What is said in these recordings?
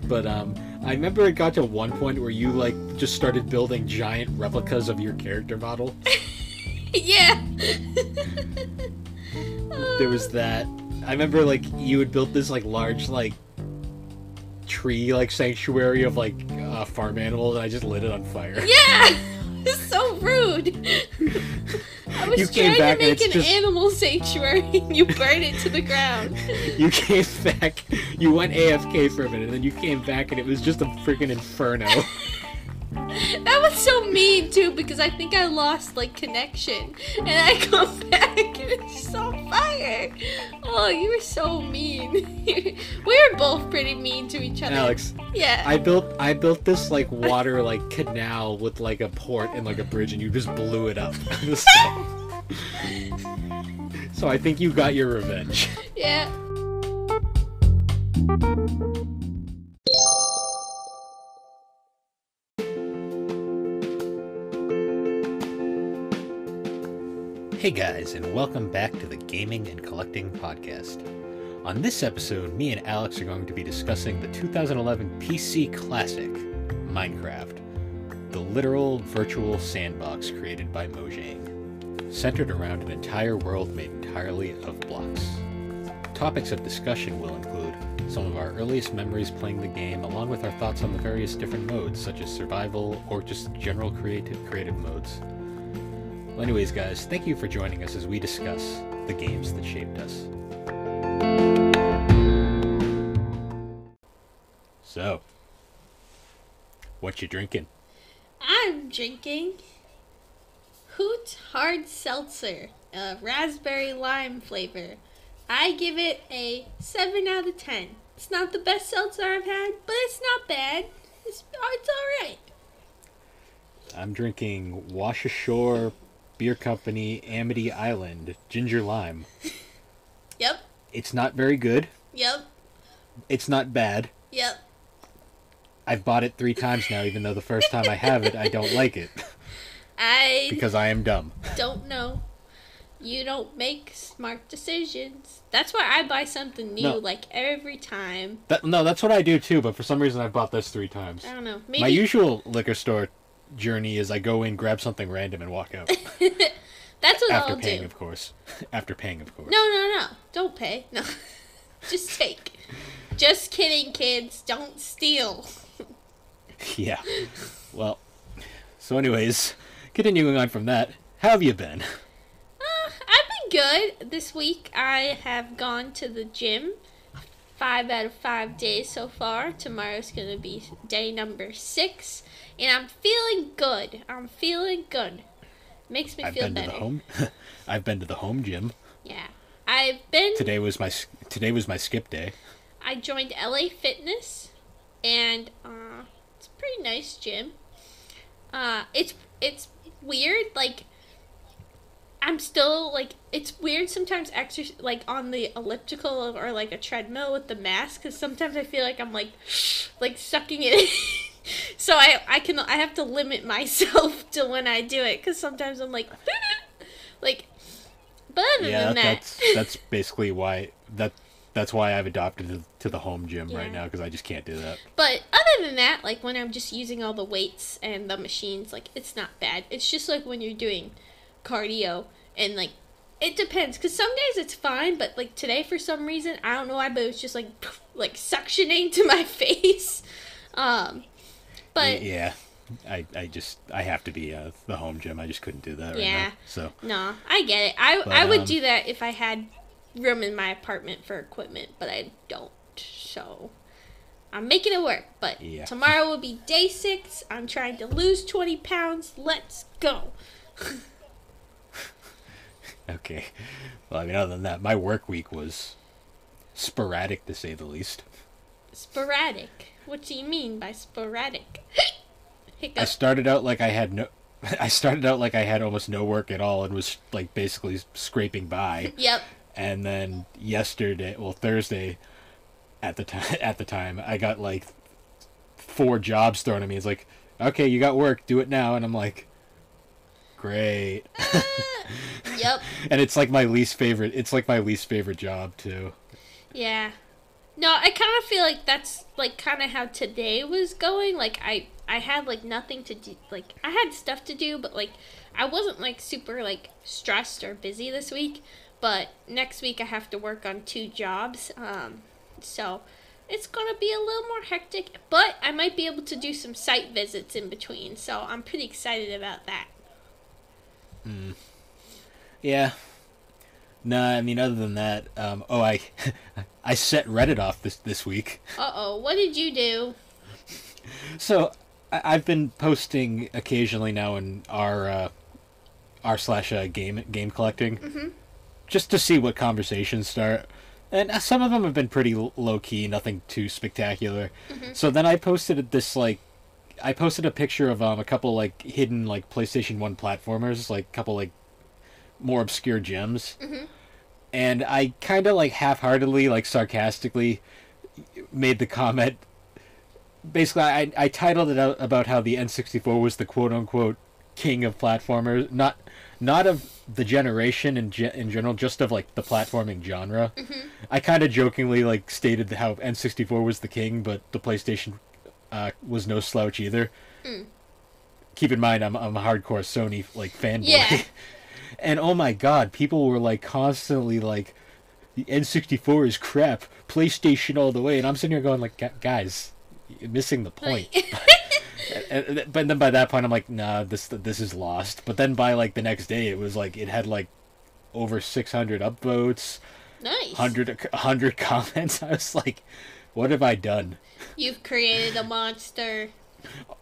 but I remember it got to one point where you like just started building giant replicas of your character model. Yeah. There was that. I remember like you had built this like large like tree like sanctuary of like farm animals, and I just lit it on fire. Yeah. It's so rude. I was trying to make an animal sanctuary, and you burned it to the ground. You came back. You went AFK for a minute, and then you came back, and it was just a freaking inferno. That was so mean too, because I think I lost like connection, and I come back and it's just on fire. Oh, you were so mean. We were both pretty mean to each other. Alex, yeah. I built this like water like canal with like a port and like a bridge, and you just blew it up. So I think you got your revenge. Yeah. Hey guys, and welcome back to the Gaming and Collecting Podcast. On this episode, me and Alex are going to be discussing the 2011 PC classic, Minecraft, the literal virtual sandbox created by Mojang, centered around an entire world made entirely of blocks. Topics of discussion will include some of our earliest memories playing the game, along with our thoughts on the various different modes, such as survival or just general creative modes. Well, anyways, guys, thank you for joining us as we discuss the games that shaped us. So, what you drinking? I'm drinking Hoot Hard Seltzer, a raspberry lime flavor. I give it a 7 out of 10. It's not the best seltzer I've had, but it's not bad. It's alright. I'm drinking Wash Ashore Beer Company Amity Island Ginger Lime. Yep. It's not very good. Yep. It's not bad. Yep. I've bought it 3 times now, even though the first time I have it, I don't like it. Because I am dumb. Don't know. You don't make smart decisions. That's why I buy something new, like, every time. That's what I do too, but for some reason I've bought this 3 times. I don't know. Maybe... My usual liquor store journey is I go in, grab something random, and walk out. That's what After I'll paying, do. of course. After paying, of course. No. Don't pay. No. Just take. Just kidding, kids. Don't steal. Yeah. Well, so anyways, continuing on from that, how have you been? I've been good. This week I have gone to the gym 5 out of 5 days so far. Tomorrow's going to be day number 6. And I'm feeling good. Makes me feel better. I've been to the home gym. Yeah. I've been... Today was my skip day. I joined LA Fitness. And it's a pretty nice gym. It's weird, like... I'm still, like, it's weird sometimes like, on the elliptical or, like, a treadmill with the mask, because sometimes I feel like I'm, like sucking it in. So I have to limit myself to when I do it, because sometimes I'm, like, like, but other than that. That's basically why, that's why I've adopted to the home gym right now, because I just can't do that. But other than that, like, when I'm just using all the weights and the machines, like, it's not bad. It's just, like, when you're doing cardio, and like it depends, because some days it's fine, but like today for some reason, I don't know why, but it was just like suctioning to my face. But yeah, I have to be the home gym. I just couldn't do that right now. So no, I get it. I would do that if I had room in my apartment for equipment, but I don't, so I'm making it work. But tomorrow will be day 6. I'm trying to lose 20 pounds. Let's go. Okay. Well, I mean, other than that, my work week was sporadic, to say the least. Sporadic? What do you mean by sporadic? I started out like I had almost no work at all and was like basically scraping by. Yep. And then Thursday, at the time, I got like 4 jobs thrown at me. It's like, okay, you got work, do it now, and I'm like, great. Yep. And it's like my least favorite. It's like my least favorite job too. Yeah. No, I kind of feel like that's like kind of how today was going. Like I had like nothing to do. Like I had stuff to do, but like I wasn't like super like stressed or busy this week. But next week I have to work on 2 jobs. So it's gonna be a little more hectic. But I might be able to do some site visits in between. So I'm pretty excited about that. Yeah. No, I mean, other than that, I set Reddit off this week. Uh-oh, what did you do? So I've been posting occasionally now in our r slash game collecting, just to see what conversations start. And some of them have been pretty low key, nothing too spectacular. So then I posted a picture of a couple like hidden like PlayStation 1 platformers, like a couple like more obscure gems. And I kind of like half-heartedly, like sarcastically made the comment. Basically, I titled it out about how the N64 was the quote-unquote king of platformers, not of the generation in general, just of like the platforming genre. I kind of jokingly like stated how N64 was the king, but the PlayStation was no slouch either. Keep in mind, I'm a hardcore Sony like fanboy. Yeah. And oh my god, people were like constantly like, the N64 is crap, PlayStation all the way, and I'm sitting here going like, guys, you're missing the point. But then by that point I'm like, nah, this is lost. But then by like the next day it was like, it had like over 600 upvotes, Nice. 100 comments. I was like, what have I done? You've created a monster.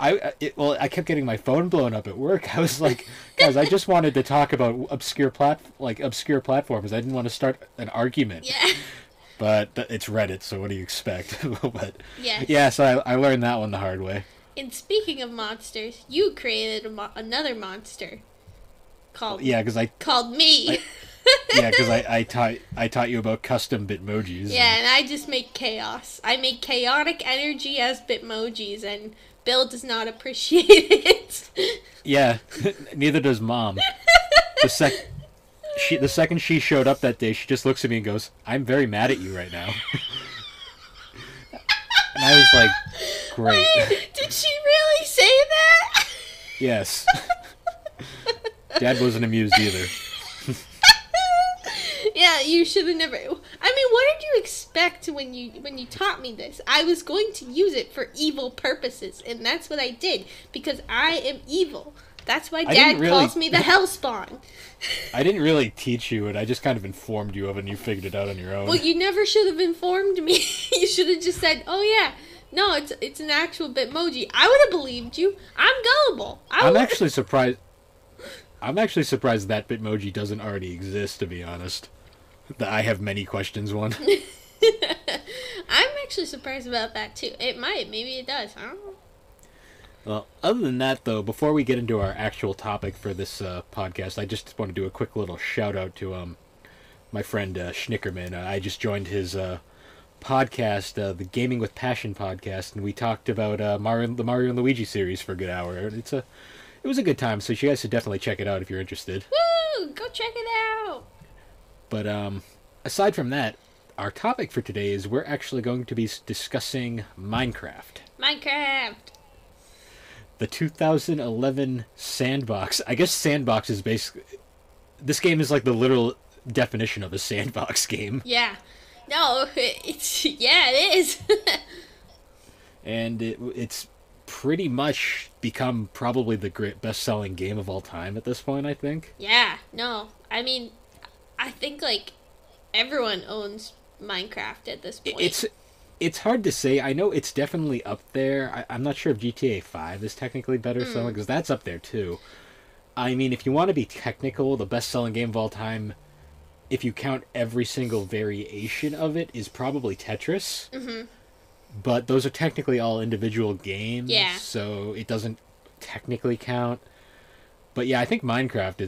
I kept getting my phone blown up at work. I was like, guys, I just wanted to talk about obscure platforms. I didn't want to start an argument. Yeah. But it's Reddit, so what do you expect? But Yes. yeah, so I learned that one the hard way. And speaking of monsters, you created another monster called called me. I taught you about custom Bitmojis. Yeah, and I just make chaos. I make chaotic energy as Bitmojis, and Bill does not appreciate it. Yeah, neither does Mom. The second she showed up that day, she just looks at me and goes, "I'm very mad at you right now." And I was like, great. Wait, did she really say that? Yes. Dad wasn't amused either. Yeah, you should have never. I mean, what did you expect when you taught me this? I was going to use it for evil purposes, and that's what I did, because I am evil. That's why Dad calls me the Hellspawn. I didn't really teach you it. I just kind of informed you of it, and you figured it out on your own. Well, you never should have informed me. You should have just said, "Oh yeah, no, it's an actual Bitmoji." I would have believed you. I'm gullible. I'm actually surprised that Bitmoji doesn't already exist, to be honest. The I have many questions one. I'm actually surprised about that too. It might, maybe it does. I don't know. Well, other than that, though, before we get into our actual topic for this podcast, I just want to do a quick little shout out to my friend Schnickerman. I just joined his podcast, the Gaming with Passion podcast, and we talked about the Mario and Luigi series for a good hour. It was a good time, so you guys should definitely check it out if you're interested. Woo! Go check it out. But aside from that, our topic for today is we're actually going to be discussing Minecraft. Minecraft. The 2011 Sandbox. I guess Sandbox is basically... This game is like the literal definition of a sandbox game. Yeah. No, it is. And it's pretty much become probably the best-selling game of all time at this point, I think. Yeah, no. I mean, I think, like, everyone owns Minecraft at this point. It's hard to say. I know it's definitely up there. I'm not sure if GTA 5 is technically better selling, because that's up there, too. I mean, if you want to be technical, the best-selling game of all time, if you count every single variation of it, is probably Tetris. Mm-hmm. But those are technically all individual games, yeah. So it doesn't technically count. But yeah, I think Minecraft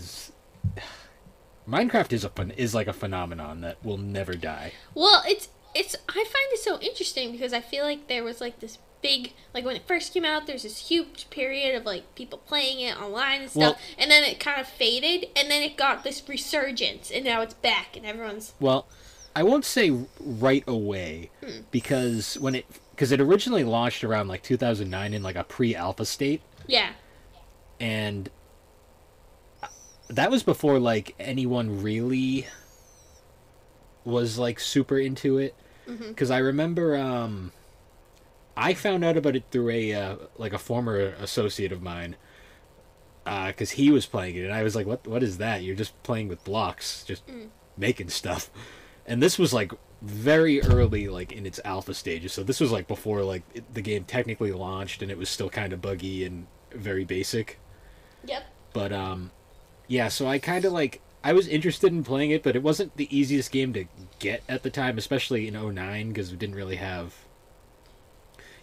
is like a phenomenon that will never die. Well, I find it so interesting because I feel like there was like this big, like when it first came out, there's this huge period of like people playing it online and stuff, and then it kind of faded, and then it got this resurgence, and now it's back, and everyone's... Well, I won't say right away, because it originally launched around like 2009 in like a pre-alpha state. Yeah. And that was before like anyone really was like super into it. Because I remember I found out about it through a former associate of mine, because he was playing it, and I was like, what is that? You're just playing with blocks, just making stuff. And this was like very early, like in its alpha stages, so this was like before like the game technically launched, and it was still kind of buggy and very basic. Yep. But yeah, so I kind of like, I was interested in playing it, but it wasn't the easiest game to get at the time, especially in 2009, because we didn't really have...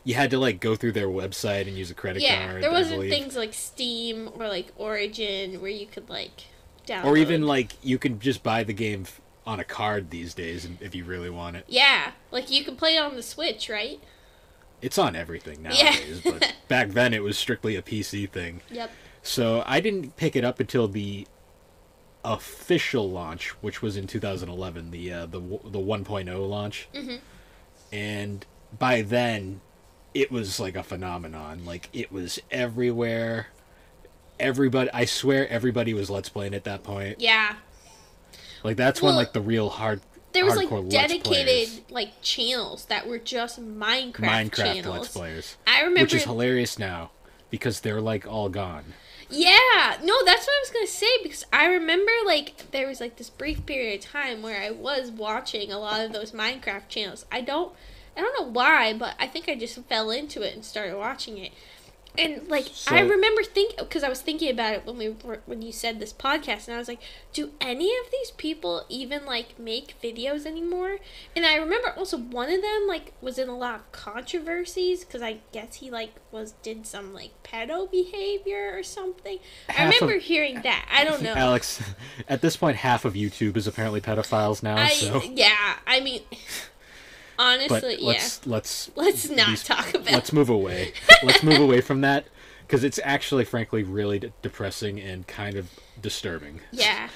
You had to, like, go through their website and use a credit card. Yeah, there wasn't things like Steam or, like, Origin where you could, like, download. Or even, like, you could just buy the game on a card these days if you really want it. Yeah, like, you can play it on the Switch, right? It's on everything nowadays, but back then it was strictly a PC thing. Yep. So I didn't pick it up until the official launch, which was in 2011, the 1.0 launch. And by then it was like a phenomenon. Like, it was everywhere. I swear everybody was Let's Playing at that point. Yeah. Like, that's when like the real there was hardcore like dedicated like channels that were just Minecraft channels. Let's Players. I remember, which is hilarious now because they're like all gone. Yeah, no, that's what I was going to say, because I remember, like, there was, like, this brief period of time where I was watching a lot of those Minecraft channels. I don't know why, but I think I just fell into it and started watching it. And, like, I remember because I was thinking about it when you said this podcast, and I was like, do any of these people even, like, make videos anymore? And I remember also one of them, like, was in a lot of controversies, because I guess he, like, did some, like, pedo behavior or something. I remember hearing that. I don't know. Alex, at this point, half of YouTube is apparently pedophiles now, so... Yeah, I mean... Honestly, but let's not talk about it. Let's move away. Let's move away from that, because it's actually, frankly, really depressing and kind of disturbing. Yeah.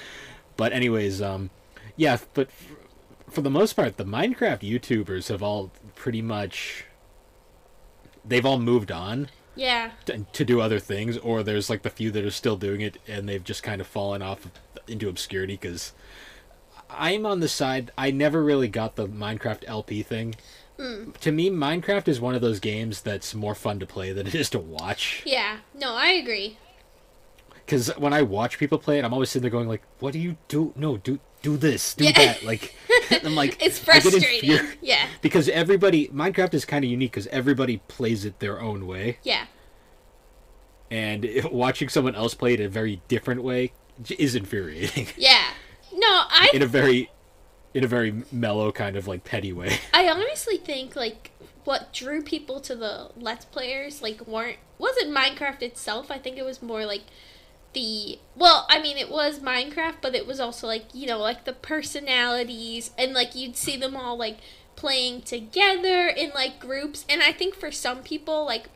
But anyways, yeah, but for the most part, the Minecraft YouTubers have all pretty much... They've all moved on. Yeah. To do other things, or there's like the few that are still doing it, and they've just kind of fallen off into obscurity, because... I'm on the side, I never really got the Minecraft LP thing. To me, Minecraft is one of those games that's more fun to play than it is to watch. Yeah, no, I agree. Because when I watch people play it, I'm always sitting there going like, what do you do? No, do this, do that. Like, I'm like... It's frustrating, yeah. Because Minecraft is kind of unique because everybody plays it their own way. Yeah. And watching someone else play it a very different way is infuriating. Yeah. No, in a very mellow kind of like petty way. I honestly think like what drew people to the Let's Players like wasn't Minecraft itself. I think it was more like it was Minecraft, but it was also like, you know, like the personalities, and like you'd see them all like playing together in like groups. And I think for some people, like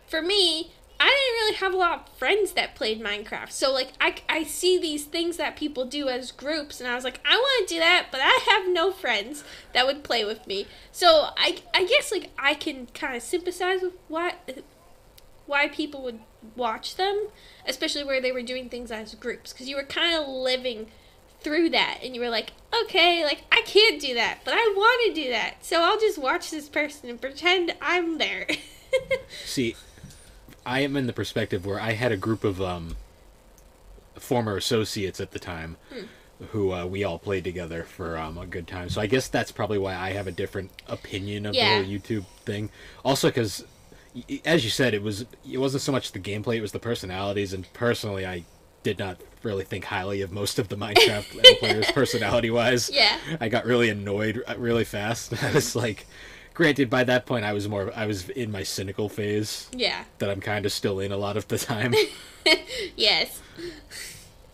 for me, I didn't really have a lot of friends that played Minecraft. So, like, I see these things that people do as groups, and I was like, I want to do that, but I have no friends that would play with me. So, I guess, like, I can kind of sympathize with why people would watch them, especially where they were doing things as groups, because you were kind of living through that, and you were like, okay, like, I can't do that, but I want to do that, so I'll just watch this person and pretend I'm there. See... I am in the perspective where I had a group of former associates at the time who we all played together for a good time. So I guess that's probably why I have a different opinion of the whole YouTube thing. Also because, as you said, it wasn't so much the gameplay, it was the personalities. And personally, I did not really think highly of most of the Minecraft players personality-wise. Yeah. I got really annoyed really fast. I was like... Granted, by that point, I was in my cynical phase. Yeah. That I'm kind of still in a lot of the time. Yes.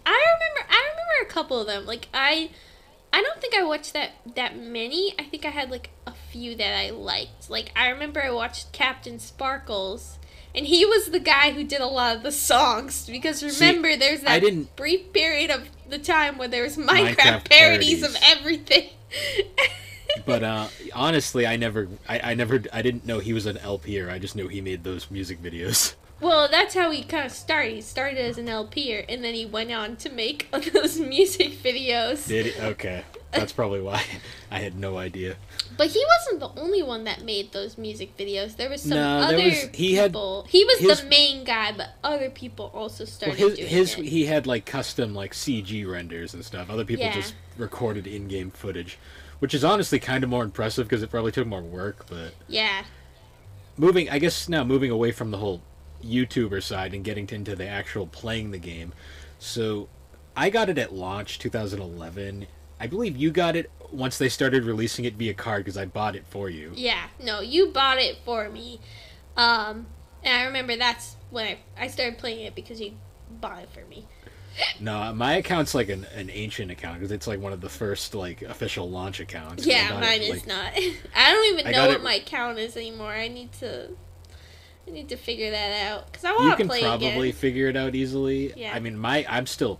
I remember a couple of them. Like, I don't think I watched that many. I think I had, like, a few that I liked. Like, I remember I watched Captain Sparkles, and he was the guy who did a lot of the songs. Because remember, there's that brief period of the time where there was Minecraft parodies of everything. But honestly, I didn't know he was an LPer. I just knew he made those music videos. Well, that's how he kind of started. He started as an LPer, and then he went on to make those music videos. Did he? Okay. That's probably why. I had no idea. But he wasn't the only one that made those music videos. There was some other people. He was the main guy, but other people also started doing it. He had like custom like CG renders and stuff. Other people just recorded in-game footage, which is honestly kind of more impressive because it probably took more work. But yeah. Moving away from the whole YouTuber side and getting into the actual playing the game. So I got it at launch 2011. I believe you got it once they started releasing it via card because I bought it for you. Yeah, no, you bought it for me. And I remember that's when I started playing it because you bought it for me. No, my account's like an ancient account because it's like one of the first like official launch accounts. Yeah, mine is not. I don't even know what my account is anymore. I need to figure that out because I want to play again. You can probably figure it out easily. Yeah. I mean, I'm still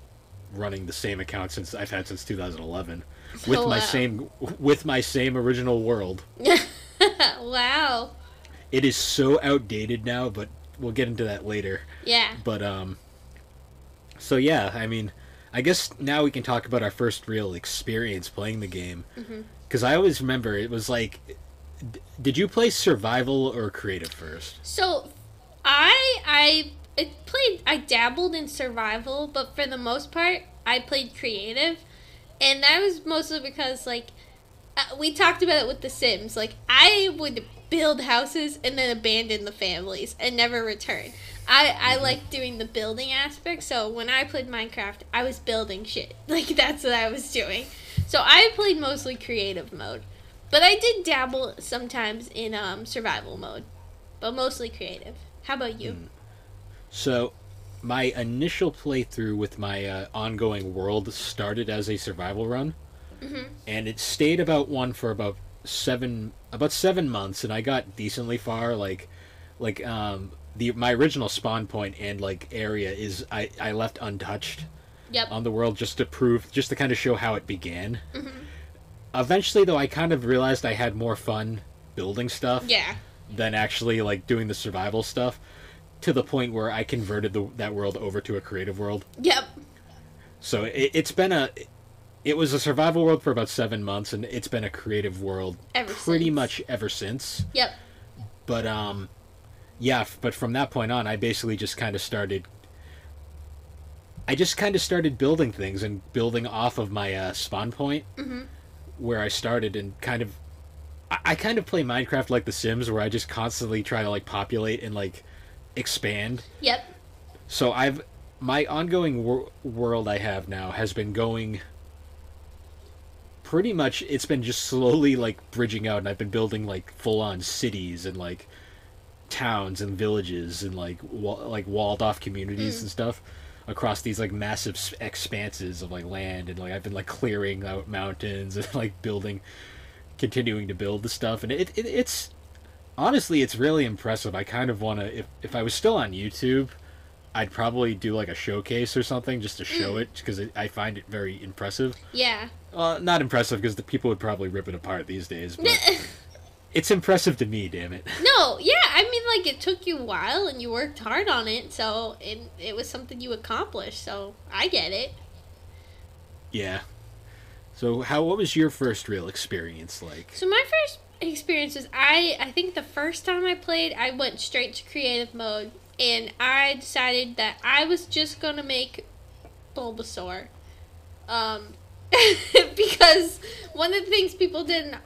running the same account I've had since 2011 with my same original world. Wow. It is so outdated now, but we'll get into that later. Yeah. But so yeah, I mean, I guess now we can talk about our first real experience playing the game. Because I always remember it was like, did you play survival or creative first? So I dabbled in survival, but for the most part, I played creative. And that was mostly because, like, we talked about it with The Sims. Like, I would build houses and then abandon the families and never return. I like doing the building aspect, so when I played Minecraft, I was building shit. Like, that's what I was doing. So I played mostly creative mode. But I did dabble sometimes in survival mode. But mostly creative. How about you? So, my initial playthrough with my ongoing world started as a survival run, and it stayed about for about 7 months, and I got decently far. My original spawn point and like area is I left untouched. Yep. On the world just to kind of show how it began. Eventually, though, I kind of realized I had more fun building stuff. Yeah. Than actually like doing the survival stuff. To the point where I converted that world over to a creative world. Yep. So it was a survival world for about 7 months, and it's been a creative world pretty much ever since. Yep. But but from that point on, I basically just kind of started. I just kind of started building things and building off of my spawn point, where I started, and I kind of play Minecraft like The Sims, where I just constantly try to like populate and like expand. Yep. So my ongoing world I have now has been going pretty much, it's been just slowly like bridging out, and I've been building like full on cities and like towns and villages and like walled off communities and stuff across these like massive expanses of like land, and like I've been like clearing out mountains and like continuing to build the stuff, and it's honestly, it's really impressive. I kind of want to, if I was still on YouTube, I'd probably do like a showcase or something just to show it, because I find it very impressive. Yeah. Not impressive because the people would probably rip it apart these days, but it's impressive to me, damn it. No, yeah, I mean, like, it took you a while and you worked hard on it, so it was something you accomplished, so I get it. Yeah. So what was your first real experience like? So my first experience was, I think the first time I played, I went straight to creative mode, and I decided that I was just going to make Bulbasaur. Because one of the things people did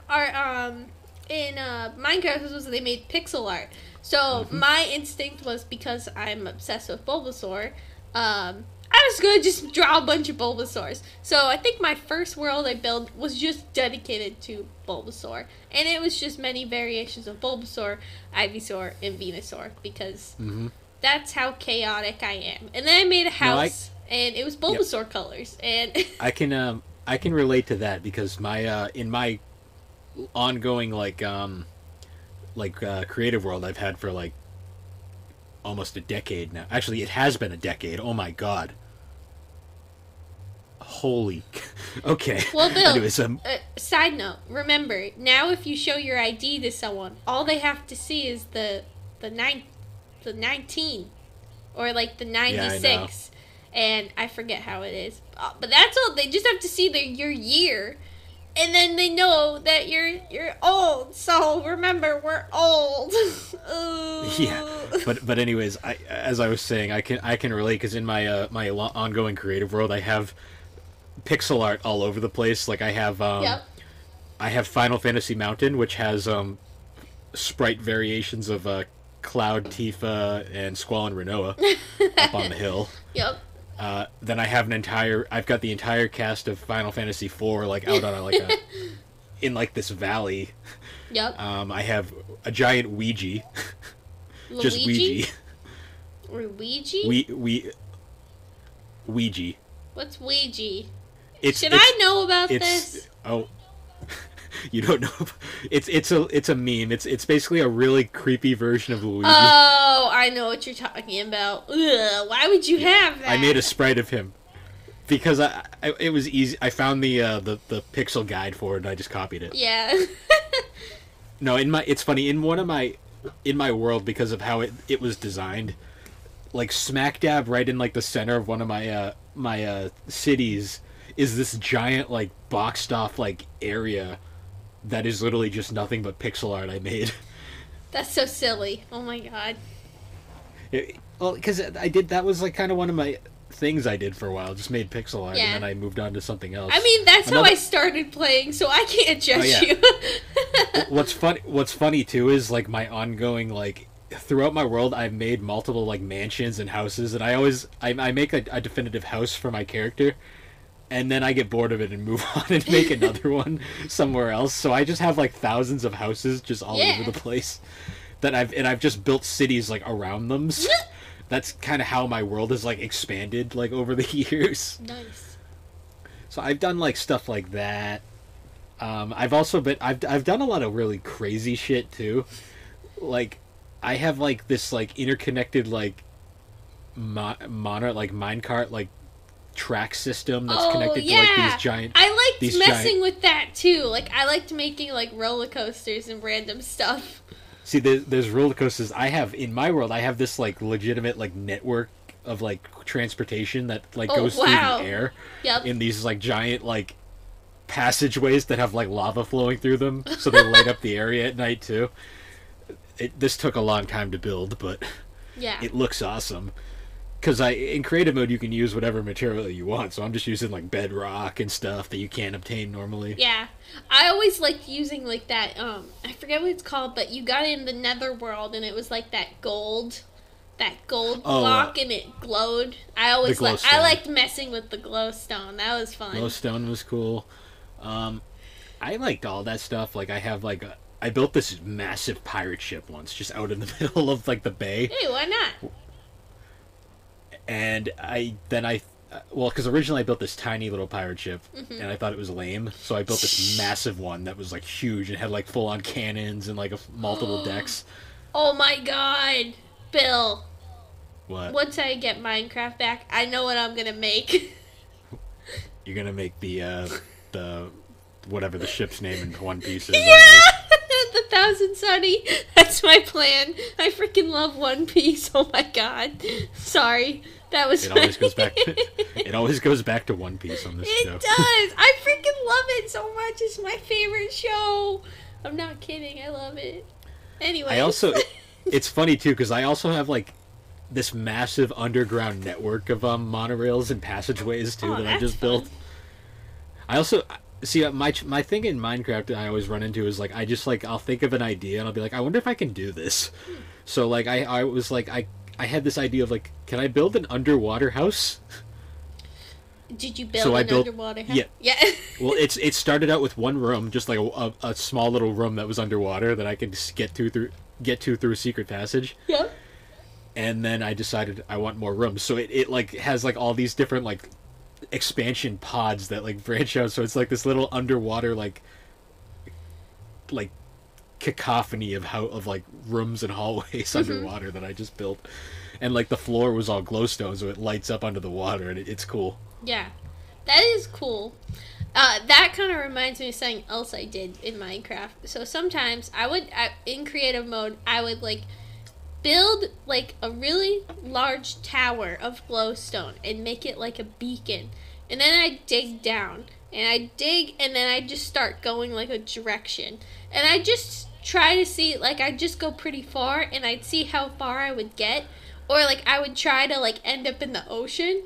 in Minecraft was they made pixel art. So my instinct was, because I'm obsessed with Bulbasaur, I was going to just draw a bunch of Bulbasaurs. So I think my first world I built was just dedicated to Bulbasaur. And it was just many variations of Bulbasaur, Ivysaur, and Venusaur, because that's how chaotic I am. And then I made a house, and it was Bulbasaur colors. And I can relate to that, because my in my ongoing creative world I've had for like almost a decade now. Actually, it has been a decade. Oh my god. Holy. Okay. Well, Bill, Anyways, side note, remember, now if you show your ID to someone, all they have to see is the 19 or like the 96. And I forget how it is. But that's all. They just have to see your year. And then they know that you're old. So remember, we're old. yeah. But anyways, as I was saying, I can relate because in my my ongoing creative world, I have pixel art all over the place. Like I have Yep. I have Final Fantasy Mountain, which has sprite variations of Cloud, Tifa, and Squall and Renoa up on the hill. Yep. Then I've got the entire cast of Final Fantasy IV like out on in like this valley. Yep. I have a giant Ouija. Just Ouija? Or Ouija? Ouija. What's Ouija? Should I know about this? Oh, you don't know? It's a meme. It's basically a really creepy version of Luigi. Oh, I know what you're talking about. Ugh, why would you have that? I made a sprite of him because it was easy. I found the pixel guide for it and I just copied it. Yeah. No, it's funny in my world because of how it was designed. Like smack dab right in like the center of one of my cities is this giant like boxed off like area that is literally just nothing but pixel art I made. That's so silly. Oh my god. Well, because that was like kind of one of my things I did for a while. Just made pixel art, Yeah. and then I moved on to something else. I mean, that's how I started playing, so I can't judge yeah. you. What's funny too is like my ongoing like throughout my world I've made multiple like mansions and houses, and I make a definitive house for my character. And then I get bored of it and move on and make another one somewhere else. So I just have like thousands of houses just all over the place that I've just built cities like around them. So that's kind of how my world has like expanded like over the years. Nice. So I've done like stuff like that. I've also I've done a lot of really crazy shit too. Like I have like this like interconnected like minecart like track system that's connected to like these giant. I liked messing with that too. Like I liked making like roller coasters and random stuff. See, there's roller coasters. I have in my world. I have this like legitimate like network of like transportation that like goes through the air. Yep. In these like giant like passageways that have like lava flowing through them, so they light up the area at night too. This took a long time to build, but it looks awesome. Because in creative mode, you can use whatever material you want, so I'm just using, like, bedrock and stuff that you can't obtain normally. Yeah. I always liked using, like, that, I forget what it's called, but you got it in the netherworld, and it was, like, that gold block, and it glowed. I liked messing with the glowstone. That was fun. Glowstone was cool. I liked all that stuff. Like, I have, like, I built this massive pirate ship once, just out in the middle of, like, the bay. Hey, why not? And because originally I built this tiny little pirate ship, and I thought it was lame, so I built this massive one that was like huge and had like full on cannons and like multiple decks. Oh my god, Bill! What? Once I get Minecraft back, I know what I'm gonna make. You're gonna make the whatever the ship's name in One Piece is. Yeah, the Thousand Sunny. That's my plan. I freaking love One Piece. Oh my god. Sorry. That was It always goes back to, it always goes back to One Piece on this show. It does. I freaking love it so much. It's my favorite show. I'm not kidding. I love it. Anyway. I also it's funny too because I also have like this massive underground network of monorails and passageways too that I just built. I also see my thing in Minecraft I always run into is like I'll think of an idea and I'll be like I wonder if I can do this. So like I was like I had this idea of like, can I build an underwater house? Did you build underwater house? Yeah. Well, it started out with one room, just like a small little room that was underwater that I could just get to through a secret passage. Yeah. And then I decided I want more rooms, so it like has like all these different like expansion pods that like branch out. So it's like this little underwater like cacophony of like rooms and hallways underwater that I just built, and like the floor was all glowstone, so it lights up under the water, and it's cool. Yeah, That is cool. That kind of reminds me of something else I did in Minecraft. So sometimes in creative mode, I would like build like a really large tower of glowstone and make it like a beacon. And then I dig down and I dig and then I just start going like a direction. And I just try to see, like I'd just go pretty far and I'd see how far I would get. Or like I would try to like end up in the ocean.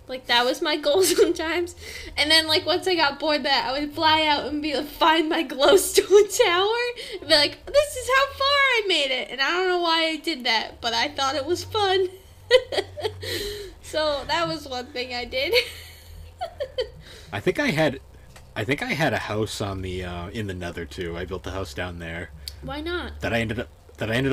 Like, that was my goal sometimes. And then, like, once I got bored that, I would fly out and be like, find my glowstone tower. And be like, this is how far I made it. And I don't know why I did that, but I thought it was fun. So, that was one thing I did. I think I had a house on the in the Nether too. I built the house down there. Why not? That I ended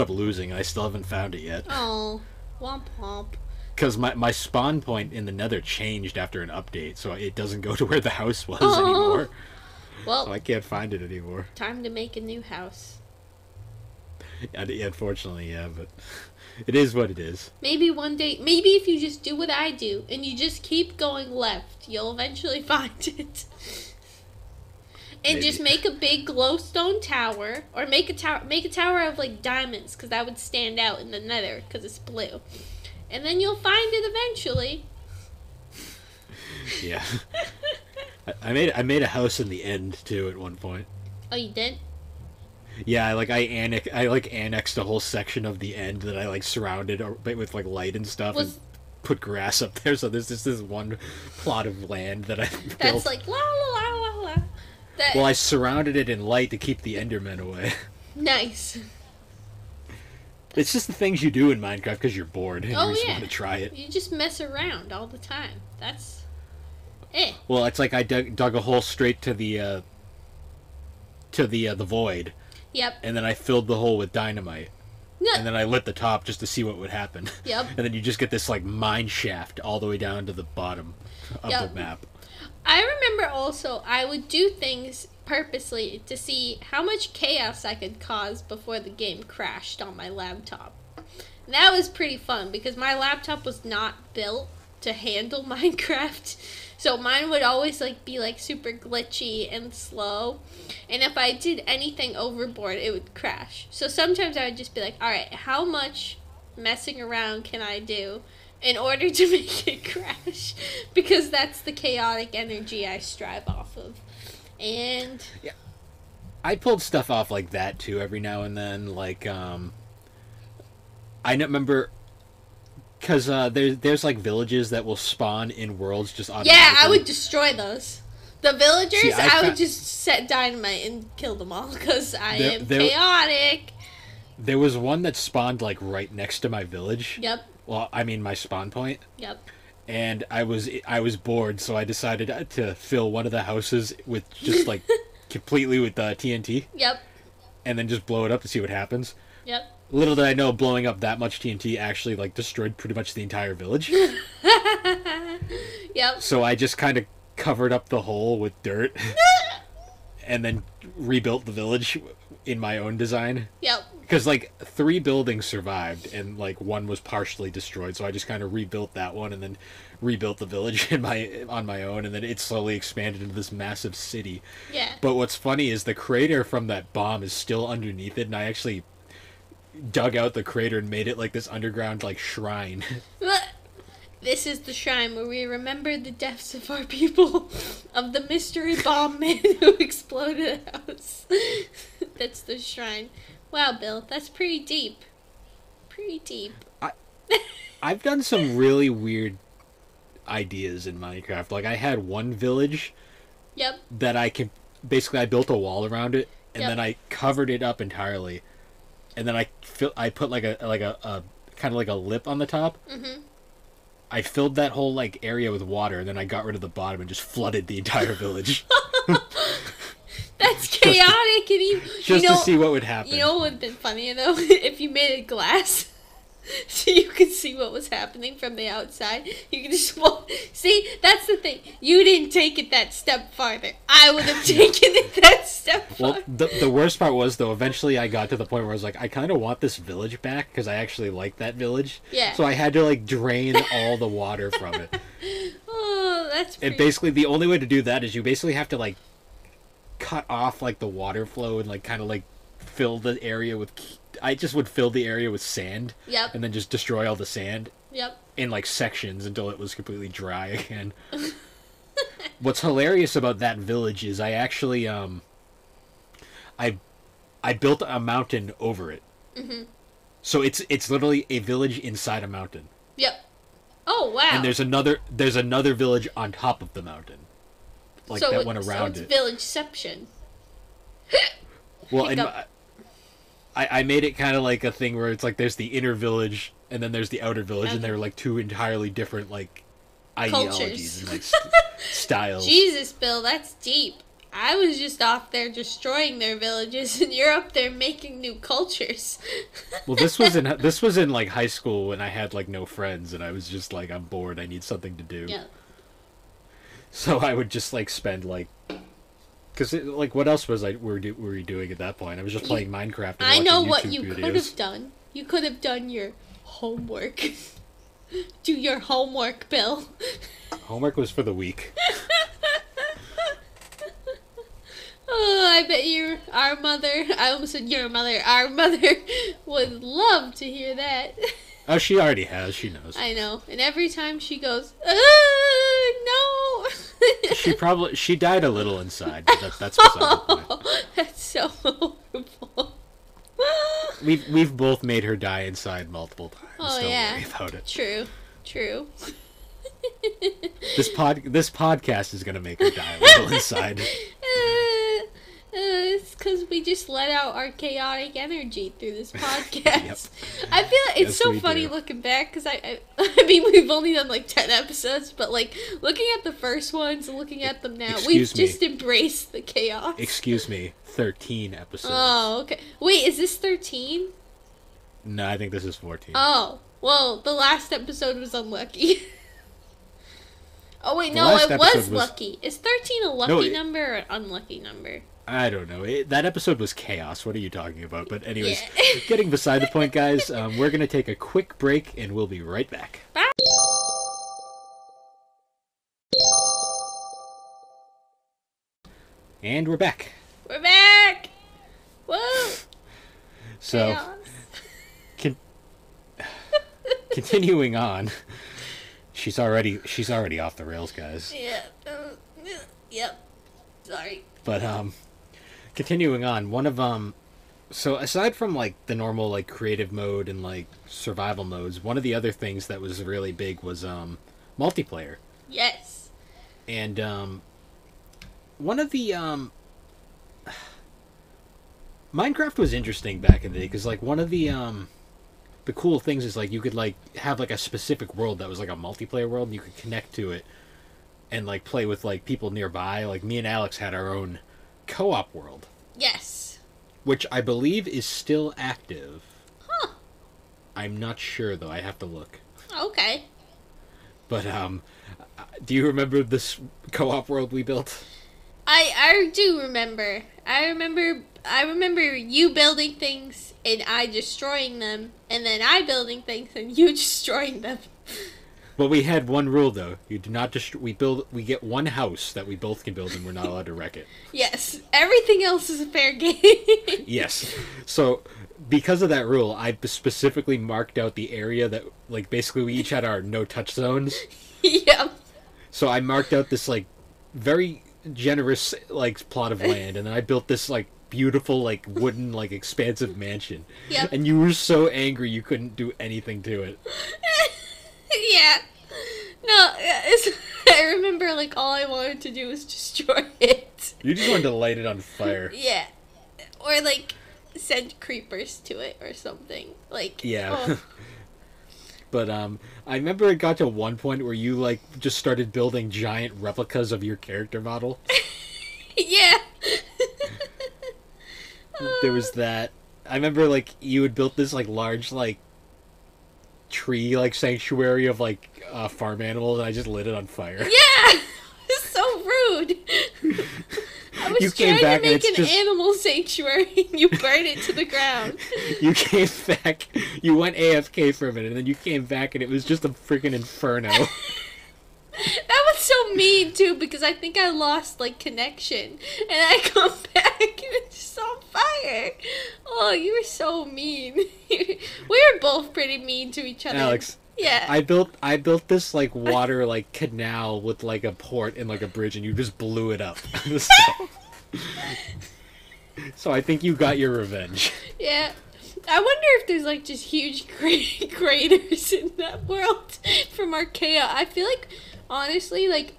up losing, and I still haven't found it yet. Oh, womp womp. Because my spawn point in the Nether changed after an update, so it doesn't go to where the house was anymore. Well, so I can't find it anymore. Time to make a new house. Unfortunately, yeah, but it is what it is. Maybe one day, maybe if you just do what I do, and you just keep going left, you'll eventually find it. And Maybe. Just make a big glowstone tower, or make a tower of like diamonds, because that would stand out in the Nether, because it's blue. And then you'll find it eventually. Yeah. I made a house in the end too at one point. Oh, you did? Yeah, I annexed a whole section of the end that I like surrounded with like light and stuff and put grass up there. So there's just this one plot of land that I built. That's like la la la la la. Well, I surrounded it in light to keep the Endermen away. Nice. It's just the things you do in Minecraft because you're bored and you just want to try it. You just mess around all the time. That's it. Well, it's like I dug a hole straight to the void. Yep. And then I filled the hole with dynamite. No. And then I lit the top just to see what would happen. Yep. And then you just get this like mine shaft all the way down to the bottom of the map. I remember also I would do things purposely to see how much chaos I could cause before the game crashed on my laptop. And that was pretty fun because my laptop was not built to handle Minecraft. So mine would always be super glitchy and slow. And if I did anything overboard, it would crash. So sometimes I would just be like, all right, how much messing around can I do in order to make it crash? Because that's the chaotic energy I strive off of. And yeah, I pulled stuff off like that too every now and then. I remember because there's like villages that will spawn in worlds just automatically. Yeah, I would destroy those. The villagers, I would just set dynamite and kill them all because I am chaotic. There was one that spawned like right next to my village. Yep. Well, I mean my spawn point. Yep. And I was bored, so I decided to fill one of the houses with just like completely with TNT. Yep. And then just blow it up to see what happens. Yep. Little did I know, blowing up that much TNT actually destroyed pretty much the entire village. Yep. So I just kind of covered up the hole with dirt, and then rebuilt the village in my own design. Yep. Because 3 buildings survived and one was partially destroyed, so I just kind of rebuilt that one and then rebuilt the village on my own, and then it slowly expanded into this massive city. Yeah. But what's funny is the crater from that bomb is still underneath it, and I actually dug out the crater and made it this underground shrine. This is the shrine where we remember the deaths of our people, of the mystery bomb man who exploded a house. That's the shrine. Wow, Bill, that's pretty deep. Pretty deep. I've done some really weird ideas in Minecraft. I had one village. Yep. That I built a wall around it, and then I covered it up entirely, and then I put a kind of a lip on the top. Mm-hmm. I filled that whole area with water, and then I got rid of the bottom and just flooded the entire village. That's chaotic, to see what would happen. You know what would have been funny though, if you made it glass, so you could see what was happening from the outside. You could just see. That's the thing. You didn't take it that step farther. I would have taken it that step farther. Well, the worst part was though. Eventually, I got to the point where I was like, I kind of want this village back because I actually like that village. Yeah. So I had to drain all the water from it. Oh, that's And basically the only way to do that is you basically have to, like, cut off, like, the water flow and, like, kind of, like, fill the area with... I just would fill the area with sand. Yep. And then just destroy all the sand. Yep. In, like, sections until it was completely dry again. What's hilarious about that village is I actually, I built a mountain over it. Mm-hmm. So it's literally a village inside a mountain. Yep. Oh, wow. And there's another village on top of the mountain. Like, so that went around it. Villageception. Well, I made it kind of like a thing where it's like there's the inner village and then there's the outer village, and they're like two entirely different, like, ideologies and, like, styles. Jesus, Bill, that's deep. I was just off there destroying their villages, and you're up there making new cultures. Well, this was in like high school when I had, like, no friends, and I was just like, I'm bored, I need something to do. Yeah. So I would just, like, spend, like, because, like, what else were we doing at that point? I was just playing Minecraft and watching YouTube videos. I know what you could have done. You could have done your homework. Do your homework, Bill. Homework was for the week. Oh, I bet our mother, I almost said your mother, our mother would love to hear that. Oh, she already has. She knows. I know. And every time she goes, no. She died a little inside, but that's beside the point. That's so horrible. We've both made her die inside multiple times. Oh, Don't yeah. worry about it. True. This podcast is gonna make her die a little inside. It's because we just let out our chaotic energy through this podcast. Yep. I feel like it's so funny looking back, because I mean, we've only done like 10 episodes, but like looking at the first ones and looking at them now, we've just embraced the chaos. Excuse me, 13 episodes. Oh, okay. Wait, is this 13? No, I think this is 14. Oh, well, the last episode was unlucky. Oh, wait, no, it was lucky. Is 13 a lucky number or an unlucky number? I don't know. That episode was chaos. What are you talking about? But anyways, getting beside the point, guys, we're going to take a quick break, and we'll be right back. Bye. And we're back. We're back! Whoa! So, continuing on, she's already off the rails, guys. Yeah. Yep. Sorry. But continuing on, one of so aside from like the normal like creative mode and like survival modes, one of the other things that was really big was multiplayer. Yes. And one of the Minecraft was interesting back in the day, because like one of the cool things is like you could like have like a specific world that was like a multiplayer world, and you could connect to it and like play with like people nearby. Like me and Alex had our own co-op world. Yes. Which I believe is still active. Huh. I'm not sure though. I have to look. Okay. But do you remember this co-op world we built? I do remember. I remember you building things and I destroying them, and then I building things and you destroying them. Well, we had one rule though. You do not we get one house that we both can build, and we're not allowed to wreck it. Yes. Everything else is a fair game. Yes. So, because of that rule, I specifically marked out the area that, like, basically we each had our no-touch zones. Yep. So I marked out this, like, very generous, like, plot of land, and then I built this, like, beautiful, like, wooden, like, expansive mansion. Yep. And you were so angry you couldn't do anything to it. Yeah. No, I remember, like, all I wanted to do was destroy it. You just wanted to light it on fire. Yeah. Or, like, send creepers to it or something. Like, yeah. Oh. But, I remember it got to one point where you, like, just started building giant replicas of your character model. Yeah. There was that. I remember, like, you had built this, like, large, like, tree, like, sanctuary of, like, farm animals, and I just lit it on fire. Yeah! It's so rude! I was trying to make an animal sanctuary, and you burned it to the ground. You came back, you went AFK for a minute, and then you came back, and it was just a freaking inferno. That was so mean too, because I think I lost like connection, and I come back and it's just on fire. Oh, you were so mean. We were both pretty mean to each other. Alex, yeah. I built this like water like canal with like a port and like a bridge, and you just blew it up. So I think you got your revenge. Yeah. I wonder if there's like just huge craters in that world from our chaos. I feel like, honestly, like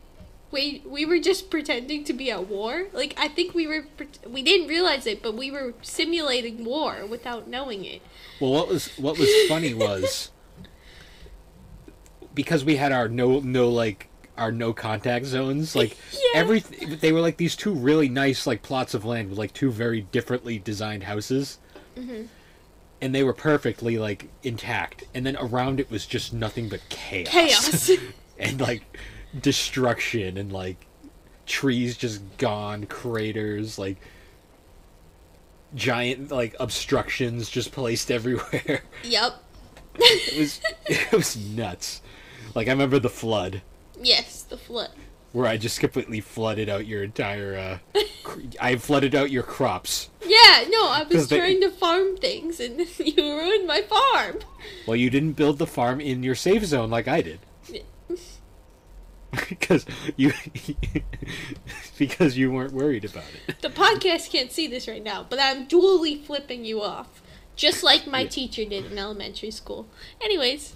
we were just pretending to be at war. Like I think we didn't realize it, but we were simulating war without knowing it. Well, what was funny was because we had our no contact zones, like Yeah. they were like these two really nice like plots of land with like two very differently designed houses. Mm-hmm. And they were perfectly like intact, and then around it was just nothing but Chaos. and like destruction, and like trees just gone, craters, like giant like obstructions just placed everywhere. Yep. It was nuts. Like I remember the flood Yes, the flood. where I just completely flooded out your entire I flooded out your crops. Yeah, no, I was 'Cause they- trying to farm things, and you ruined my farm. Well, you didn't build the farm in your safe zone like I did. Because you weren't worried about it. The podcast can't see this right now, but I'm dually flipping you off, just like my teacher did in elementary school. Anyways.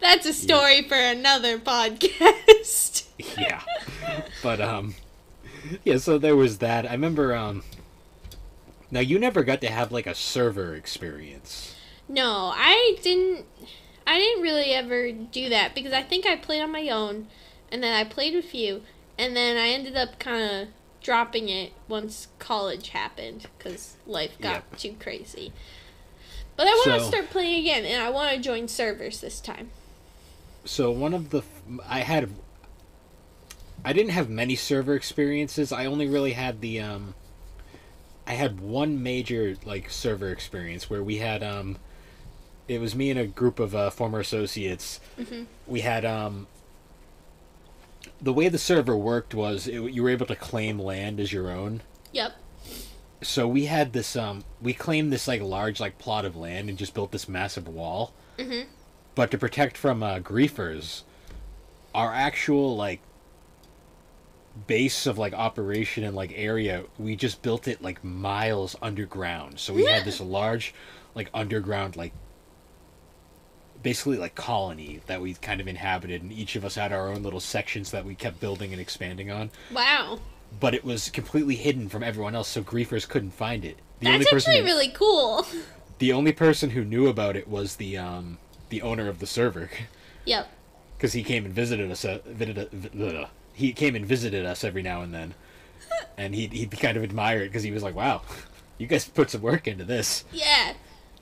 That's a story for another podcast. Yeah. But yeah, so there was that. I remember now you never got to have like a server experience. No, I didn't really ever do that, because I think I played on my own, and then I played with you, and then I ended up kind of dropping it once college happened, because life got too crazy. But I want to start playing again, and I want to join servers this time. So one of the I didn't have many server experiences. I only really had the I had one major like server experience where we had it was me and a group of former associates. Mm-hmm. We had the way the server worked was you were able to claim land as your own. Yep. So we had this we claimed this like large like plot of land and just built this massive wall. Mm-hmm. But to protect from griefers, our actual like base of like operation and like area, we just built it like miles underground. So we had this large like underground like basically like colony that we kind of inhabited, and each of us had our own little sections that we kept building and expanding on. Wow. But it was completely hidden from everyone else, so griefers couldn't find it. That's actually really cool. The only person who knew about it was the owner of the server. Yep. Because he came and visited us. He came and visited us every now and then, and he'd kind of admire it because he was like, "Wow, you guys put some work into this." Yeah.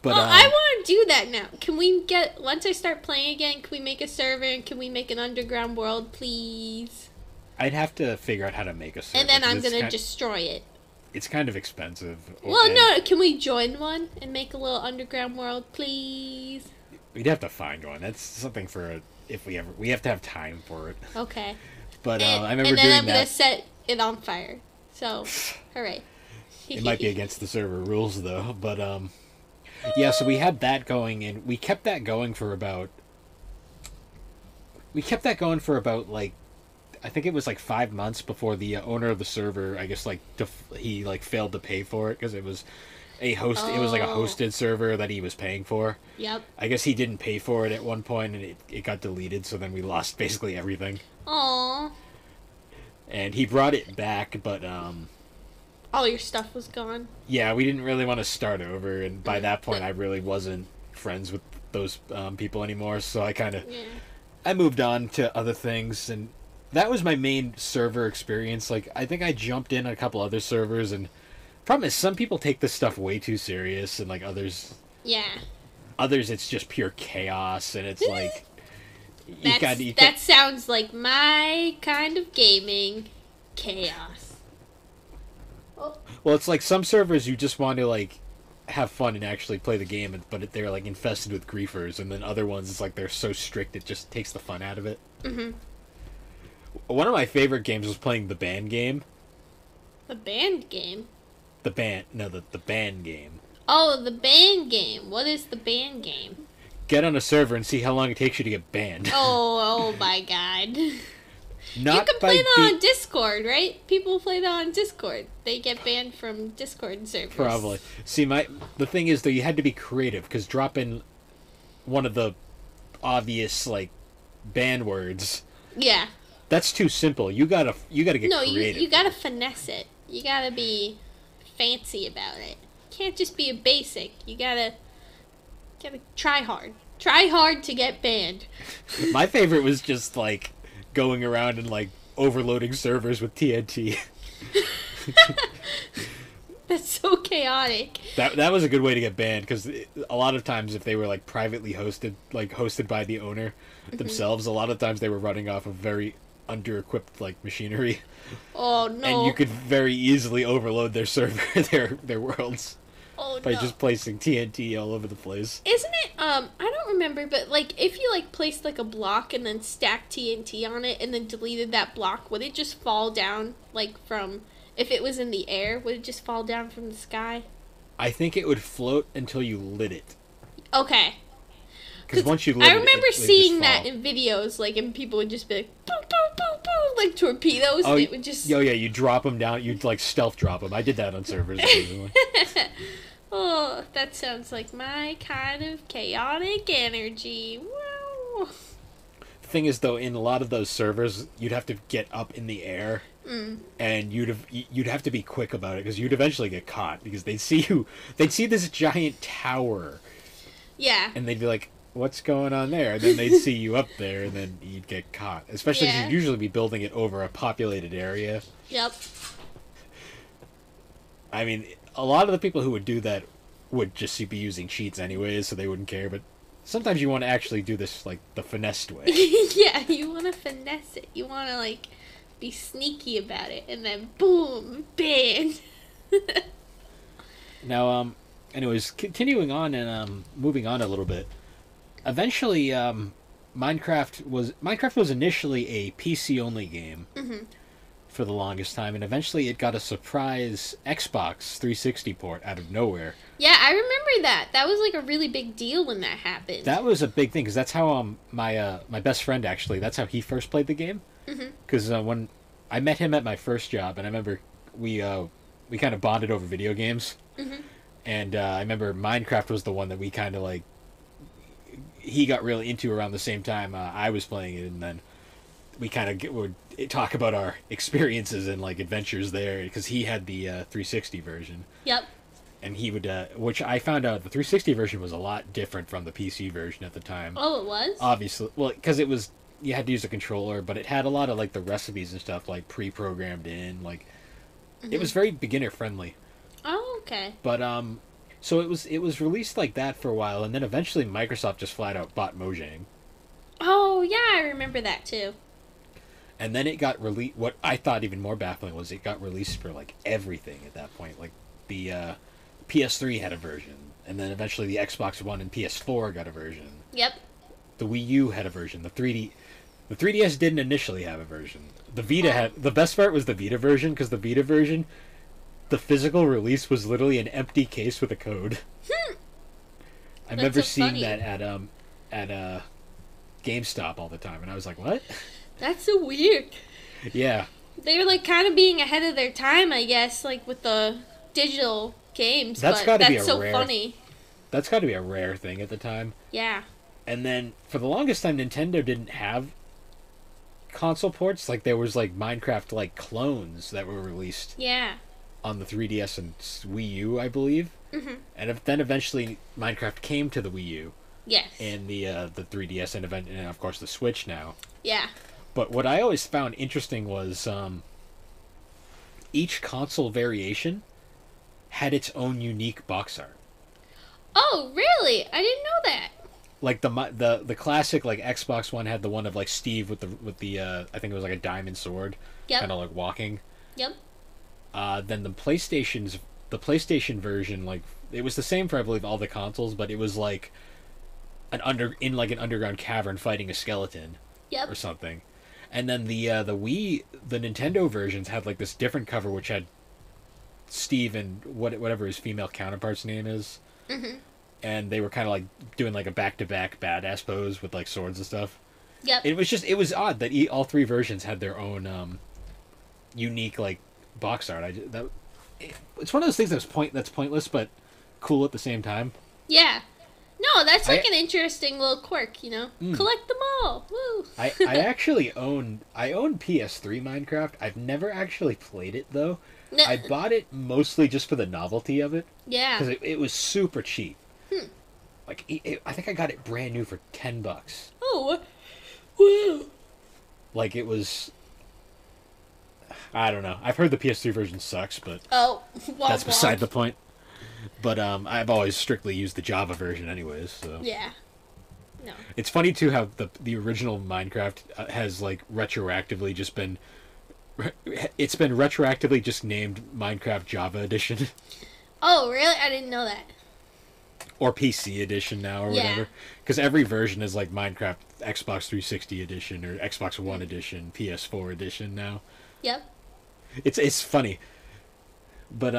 But well, I want to do that now. Can we once I start playing again? Can we make a server and can we make an underground world, please? I'd have to figure out how to make a server. And then I'm gonna destroy it. It's kind of expensive. Well, no. Can we join one and make a little underground world, please? We'd have to find one. That's something for if we have to have time for it. Okay. But I remember and then doing I'm gonna set it on fire. So, hooray! It might be against the server rules though. But yeah. So we had that going, and we kept that going for about. Like, I think it was like 5 months before the owner of the server, I guess, like he like failed to pay for it because it was a host. It was like a hosted server that he was paying for. Yep. I guess he didn't pay for it at one point, and it got deleted. So then we lost basically everything. Aww. And he brought it back, but all your stuff was gone. yeah, we didn't really want to start over, and by that point, I really wasn't friends with those people anymore. So I kind of I moved on to other things, and that was my main server experience. Like, I think I jumped in on a couple other servers, and problem is some people take this stuff way too serious, and like others it's just pure chaos, and it's like that sounds like my kind of gaming. Chaos. Well, it's like some servers you just want to like have fun and actually play the game, but they're like infested with griefers, and then other ones it's like they're so strict it just takes the fun out of it. Mhm. One of my favorite games was playing the band game. The band game. The band game. Oh, the band game. What is the band game? Get on a server and see how long it takes you to get banned. Oh my god. Not you can play that on Discord, right? People play that on Discord. They get banned from Discord servers. Probably. See, the thing is, though, you had to be creative, because dropping one of the obvious, like, ban words... Yeah. That's too simple. You gotta get creative. No, you gotta finesse it. You gotta be fancy about it. Can't just be a basic. You gotta try hard. Try hard to get banned. My favorite was just, like, going around and, like, overloading servers with TNT. That's so chaotic. That was a good way to get banned, because a lot of times if they were, like, privately hosted, like, hosted by the owner themselves, a lot of times they were running off of very under-equipped, like, machinery. Oh, no. And you could very easily overload their server, their worlds. Oh, by no. just placing TNT all over the place. Isn't it, I don't remember, but, like, if you, like, placed, like, a block and then stacked TNT on it and then deleted that block, would it just fall down, like, from, if it was in the air, would it just fall down from the sky? I think it would float until you lit it. Okay. Because once you lit I remember it seeing that in videos, like, and people would just be like, boom, boom, boom, boom, like torpedoes, and it would just... Oh, yeah, you drop them down, you'd, like, stealth drop them. I did that on servers occasionally. Oh, that sounds like my kind of chaotic energy. Wow. The thing is, though, in a lot of those servers, you'd have to get up in the air, and you'd have to be quick about it, because you'd eventually get caught, because they'd see this giant tower. Yeah. And they'd be like, what's going on there? And then they'd see you up there, and then you'd get caught. Especially because you'd usually be building it over a populated area. Yep. I mean, a lot of the people who would do that would just be using cheats anyways, so they wouldn't care, but sometimes you want to actually do this, like, the finessed way. Yeah, you want to finesse it. You want to, like, be sneaky about it, and then boom, banned. Now, anyways, continuing on and moving on a little bit, eventually, Minecraft was initially a PC-only game. For the longest time, and eventually it got a surprise Xbox 360 port out of nowhere. Yeah, I remember that. That was like a really big deal when that happened. That was a big thing, because that's how my best friend, actually, that's how he first played the game. Because when I met him at my first job, and I remember we kind of bonded over video games. And I remember Minecraft was the one that we kind of, like, he got really into around the same time I was playing it, and then we kind of would talk about our experiences and, like, adventures there, because he had the 360 version. Yep. And he would, which I found out the 360 version was a lot different from the PC version at the time. Oh, it was? Obviously. Well, because you had to use a controller, but it had a lot of, like, the recipes and stuff, like, pre-programmed in, like, it was very beginner-friendly. Oh, okay. But, so it was released like that for a while, and then eventually Microsoft just flat out bought Mojang. Oh, yeah, I remember that, too. And then it got released. What I thought even more baffling was it got released for, like, everything at that point. Like, the PS3 had a version, and then eventually the Xbox One and PS4 got a version. Yep. The Wii U had a version. The 3DS didn't initially have a version. The Vita had... The best part was the Vita version, because the Vita version, the physical release was literally an empty case with a code. I remember seeing that at GameStop all the time, and I was like, what? That's so weird. Yeah. They were, like, kind of being ahead of their time, I guess, like, with the digital games. That's so funny. That's got to be a rare thing at the time. Yeah. And then, for the longest time, Nintendo didn't have console ports. Like, there was, like, Minecraft, like, clones that were released. Yeah. On the 3DS and Wii U, I believe. And then eventually Minecraft came to the Wii U. Yes. And the 3DS and of course the Switch now. Yeah. But what I always found interesting was each console variation had its own unique box art. Oh, really? I didn't know that. Like the classic, like, Xbox One had the one of, like, Steve with the I think it was like a diamond sword, Yep. kind of like walking. Yep. Then the PlayStation's the PlayStation version, like it was the same for I believe all the consoles, but it was like an underground cavern fighting a skeleton, or something. And then the Nintendo versions had like this different cover, which had Steve and whatever his female counterpart's name is, and they were kind of like doing like a back-to-back badass pose with like swords and stuff. Yep. It was odd that all three versions had their own unique like box art. It's one of those things that's pointless but cool at the same time. Yeah. No, that's like an interesting little quirk, you know? Collect them all! Woo! I actually own PS3 Minecraft. I've never actually played it, though. No. I bought it mostly just for the novelty of it. Yeah. Because it was super cheap. Like, I think I got it brand new for $10. Oh, woo! Like, it was... I don't know. I've heard the PS3 version sucks, but... Oh, that's beside the point. But I've always strictly used the Java version anyways, so... Yeah. No. It's funny, too, how the original Minecraft has, like, retroactively just been... It's been retroactively just named Minecraft Java Edition. Oh, really? I didn't know that. Or PC Edition now, or whatever. Because every version is, like, Minecraft Xbox 360 Edition, or Xbox One Edition, PS4 Edition now. Yep. It's funny. But,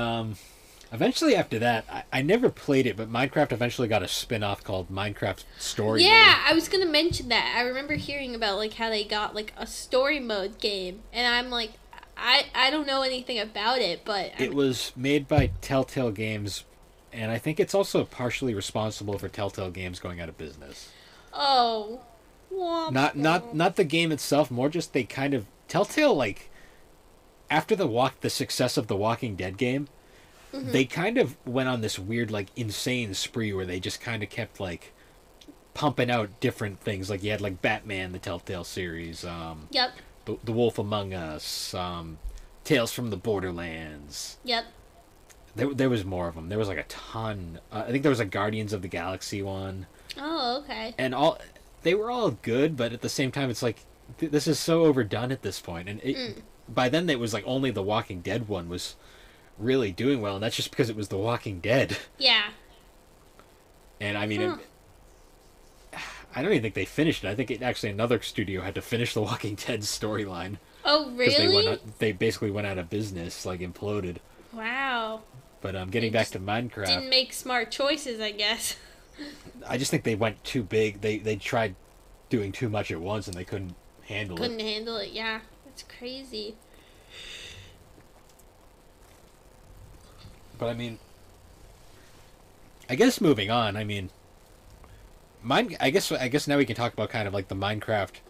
eventually after that, I never played it, but Minecraft eventually got a spin-off called Minecraft Story Mode. Yeah, I was going to mention that. I remember hearing about, like, how they got, like, a story mode game. And I'm like, I don't know anything about it, but... It was made by Telltale Games, and I think it's also partially responsible for Telltale Games going out of business. Oh. Not the game itself, more just they kind of... Telltale, like... After the success of the Walking Dead game... They kind of went on this weird, like, insane spree where they just kind of kept, like, pumping out different things. Like, you had, like, Batman, the Telltale series. Yep. The Wolf Among Us. Tales from the Borderlands. Yep. There was more of them. There was, like, a ton. I think there was a Guardians of the Galaxy one. Oh, okay. And they were all good, but at the same time, it's like, this is so overdone at this point. And by then, it was, like, only the Walking Dead one was... really doing well, and that's just because it was The Walking Dead. Yeah. And I mean, I don't even think they finished it. I think actually another studio had to finish The Walking Dead storyline. Oh, really? Because they basically went out of business, like imploded. Wow. But getting back to Minecraft, didn't make smart choices, I guess. I just think they went too big. They tried doing too much at once, and they couldn't handle it. Couldn't handle it. Yeah, that's crazy. But I mean, I guess moving on. I mean, I guess now we can talk about kind of like the Minecraft.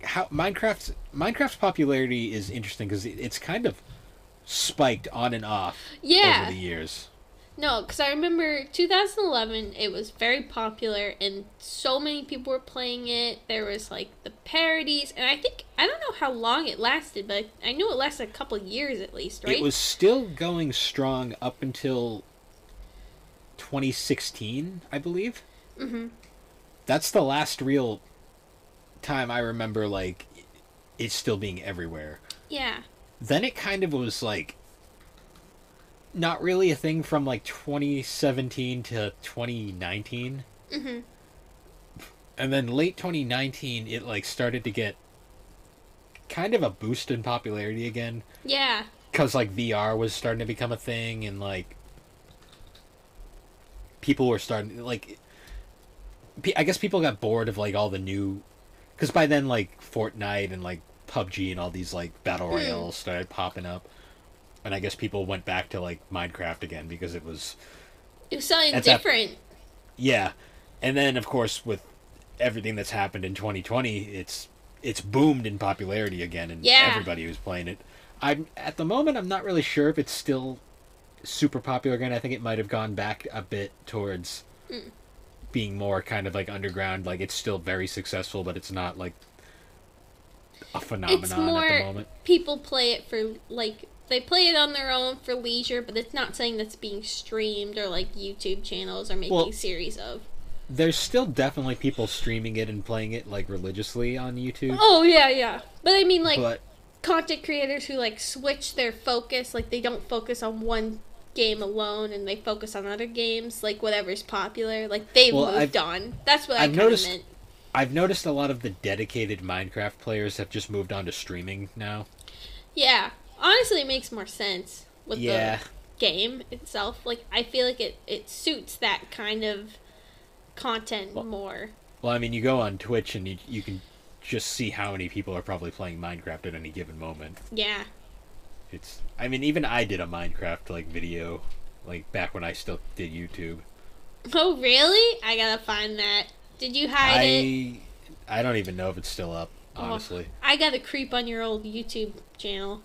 How Minecraft's popularity is interesting because it's kind of spiked on and off over the years. No, because I remember 2011, it was very popular, and so many people were playing it. There was, like, the parodies, and I don't know how long it lasted, but I knew it lasted a couple of years at least, right? It was still going strong up until 2016, I believe. Mm-hmm. That's the last real time I remember, like, it still being everywhere. Yeah. Then it kind of was, like... not really a thing from like 2017 to 2019. Mm-hmm. And then late 2019, it like started to get kind of a boost in popularity again. Yeah. Because like VR was starting to become a thing, and like people were starting like. I guess people got bored of like all the new, because by then like Fortnite and like PUBG and all these like battle royales started popping up. And I guess people went back to, like, Minecraft again because it was... It was something different. Yeah. And then, of course, with everything that's happened in 2020, it's boomed in popularity again, and everybody was playing it. At the moment, I'm not really sure if it's still super popular again. I think it might have gone back a bit towards being more kind of, like, underground. Like, it's still very successful, but it's not, like, a phenomenon it's more at the moment. People play it for, like... They play it on their own for leisure, but it's not something that's being streamed or like YouTube channels are making series of. There's still definitely people streaming it and playing it like religiously on YouTube. Oh yeah. But I mean, like, content creators who like switch their focus, like they don't focus on one game alone and they focus on other games, like whatever's popular. Like they've moved on. That's what I kind of meant. I've noticed a lot of the dedicated Minecraft players have just moved on to streaming now. Yeah. Honestly, it makes more sense with the game itself. Like, I feel like it suits that kind of content more. Well, I mean, you go on Twitch and you can just see how many people are probably playing Minecraft at any given moment. Yeah. I mean, even I did a Minecraft, like, video, like, back when I still did YouTube. Oh, really? I gotta find that. Did you hide it? I don't even know if it's still up, honestly. I gotta creep on your old YouTube channel.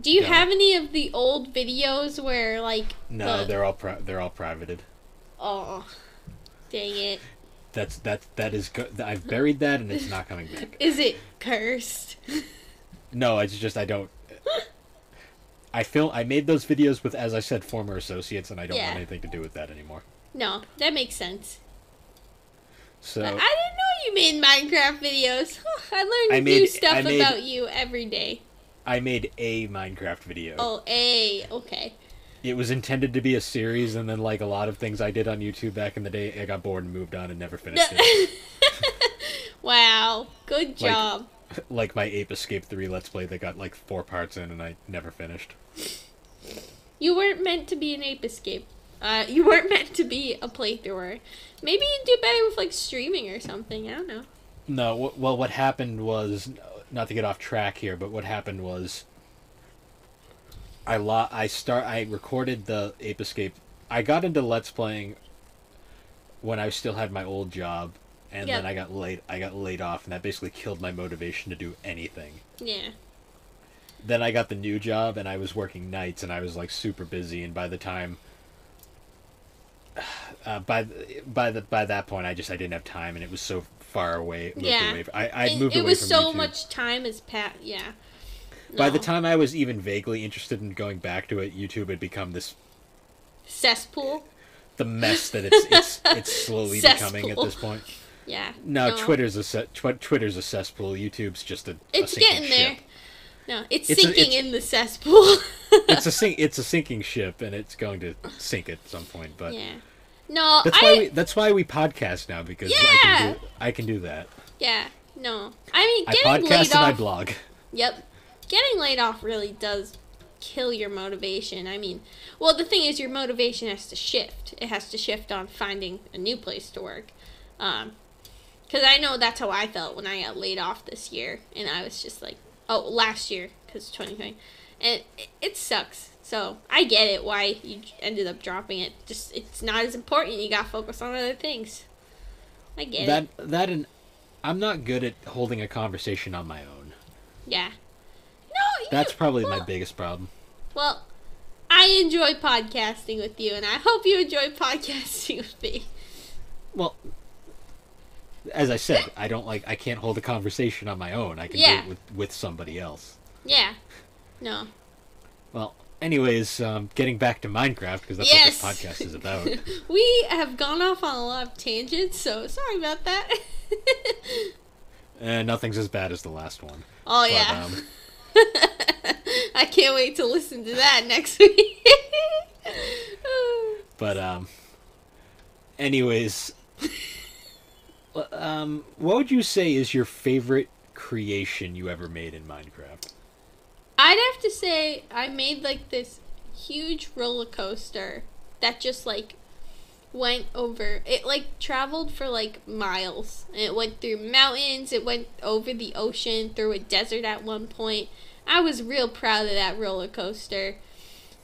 Do you have any of the old videos where, like... No, they're all privated. Oh, dang it. That is good. I've buried that and it's not coming back. Is it cursed? No, it's just I don't... I made those videos with, as I said, former associates, and I don't want anything to do with that anymore. No, that makes sense. So I didn't know you made Minecraft videos. I learned new stuff about you every day. I made a Minecraft video. Oh, okay. It was intended to be a series, and then, like a lot of things I did on YouTube back in the day, I got bored and moved on and never finished it. Wow, good job. Like my Ape Escape 3 Let's Play that got like 4 parts in and I never finished. You weren't meant to be an Ape Escape. You weren't meant to be a playthrower. Maybe you'd do better with like streaming or something. I don't know. No, well, what happened was, not to get off track here, but what happened was, I recorded the Ape Escape. I got into Let's Playing when I still had my old job, and then I got laid off, and that basically killed my motivation to do anything. Yeah. Then I got the new job, and I was working nights, and I was like super busy, and by the time by that point, I didn't have time, and it was so far away. I'd moved away from YouTube. It was so much time has passed. Yeah. No. By the time I was even vaguely interested in going back to it, YouTube had become this cesspool. The mess that it's slowly becoming at this point. Yeah. No, Twitter's a cesspool. YouTube's just a It's sinking getting ship. there. No, it's sinking in the cesspool. It's a sinking ship, and it's going to sink at some point. But yeah, no, that's why we podcast now, because I can do that. Yeah, no, I mean, I podcast and I blog. Yep, getting laid off really does kill your motivation. I mean, well, the thing is, your motivation has to shift. It has to shift on finding a new place to work. Because I know that's how I felt when I got laid off this year, and I was just like. Oh, last year, because 2020. And it sucks. So, I get it why you ended up dropping it. Just, it's not as important. You gotta focus on other things. I get it. And I'm not good at holding a conversation on my own. Yeah. No, that's probably my biggest problem. Well, I enjoy podcasting with you, and I hope you enjoy podcasting with me. Well... As I said, I can't hold a conversation on my own. I can do it with somebody else. Yeah. No. Well, anyways, getting back to Minecraft, because that's what this podcast is about. We have gone off on a lot of tangents, so sorry about that. Nothing's as bad as the last one. Oh, yeah. I can't wait to listen to that next week. But, anyways... what would you say is your favorite creation you ever made in Minecraft? I'd have to say I made like this huge roller coaster that just like went over. It like traveled for like miles. And it went through mountains. It went over the ocean, through a desert at one point. I was real proud of that roller coaster,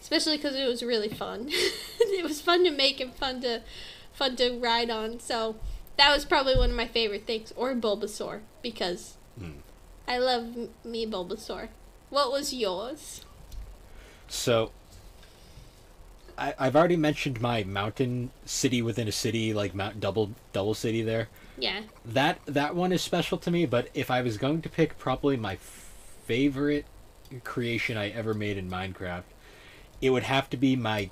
especially because it was really fun. It was fun to make and fun to ride on. So. That was probably one of my favorite things, or Bulbasaur, because I love me Bulbasaur. What was yours? So, I've already mentioned my mountain city within a city, like double city there. Yeah. That one is special to me, but if I was going to pick probably my favorite creation I ever made in Minecraft, it would have to be my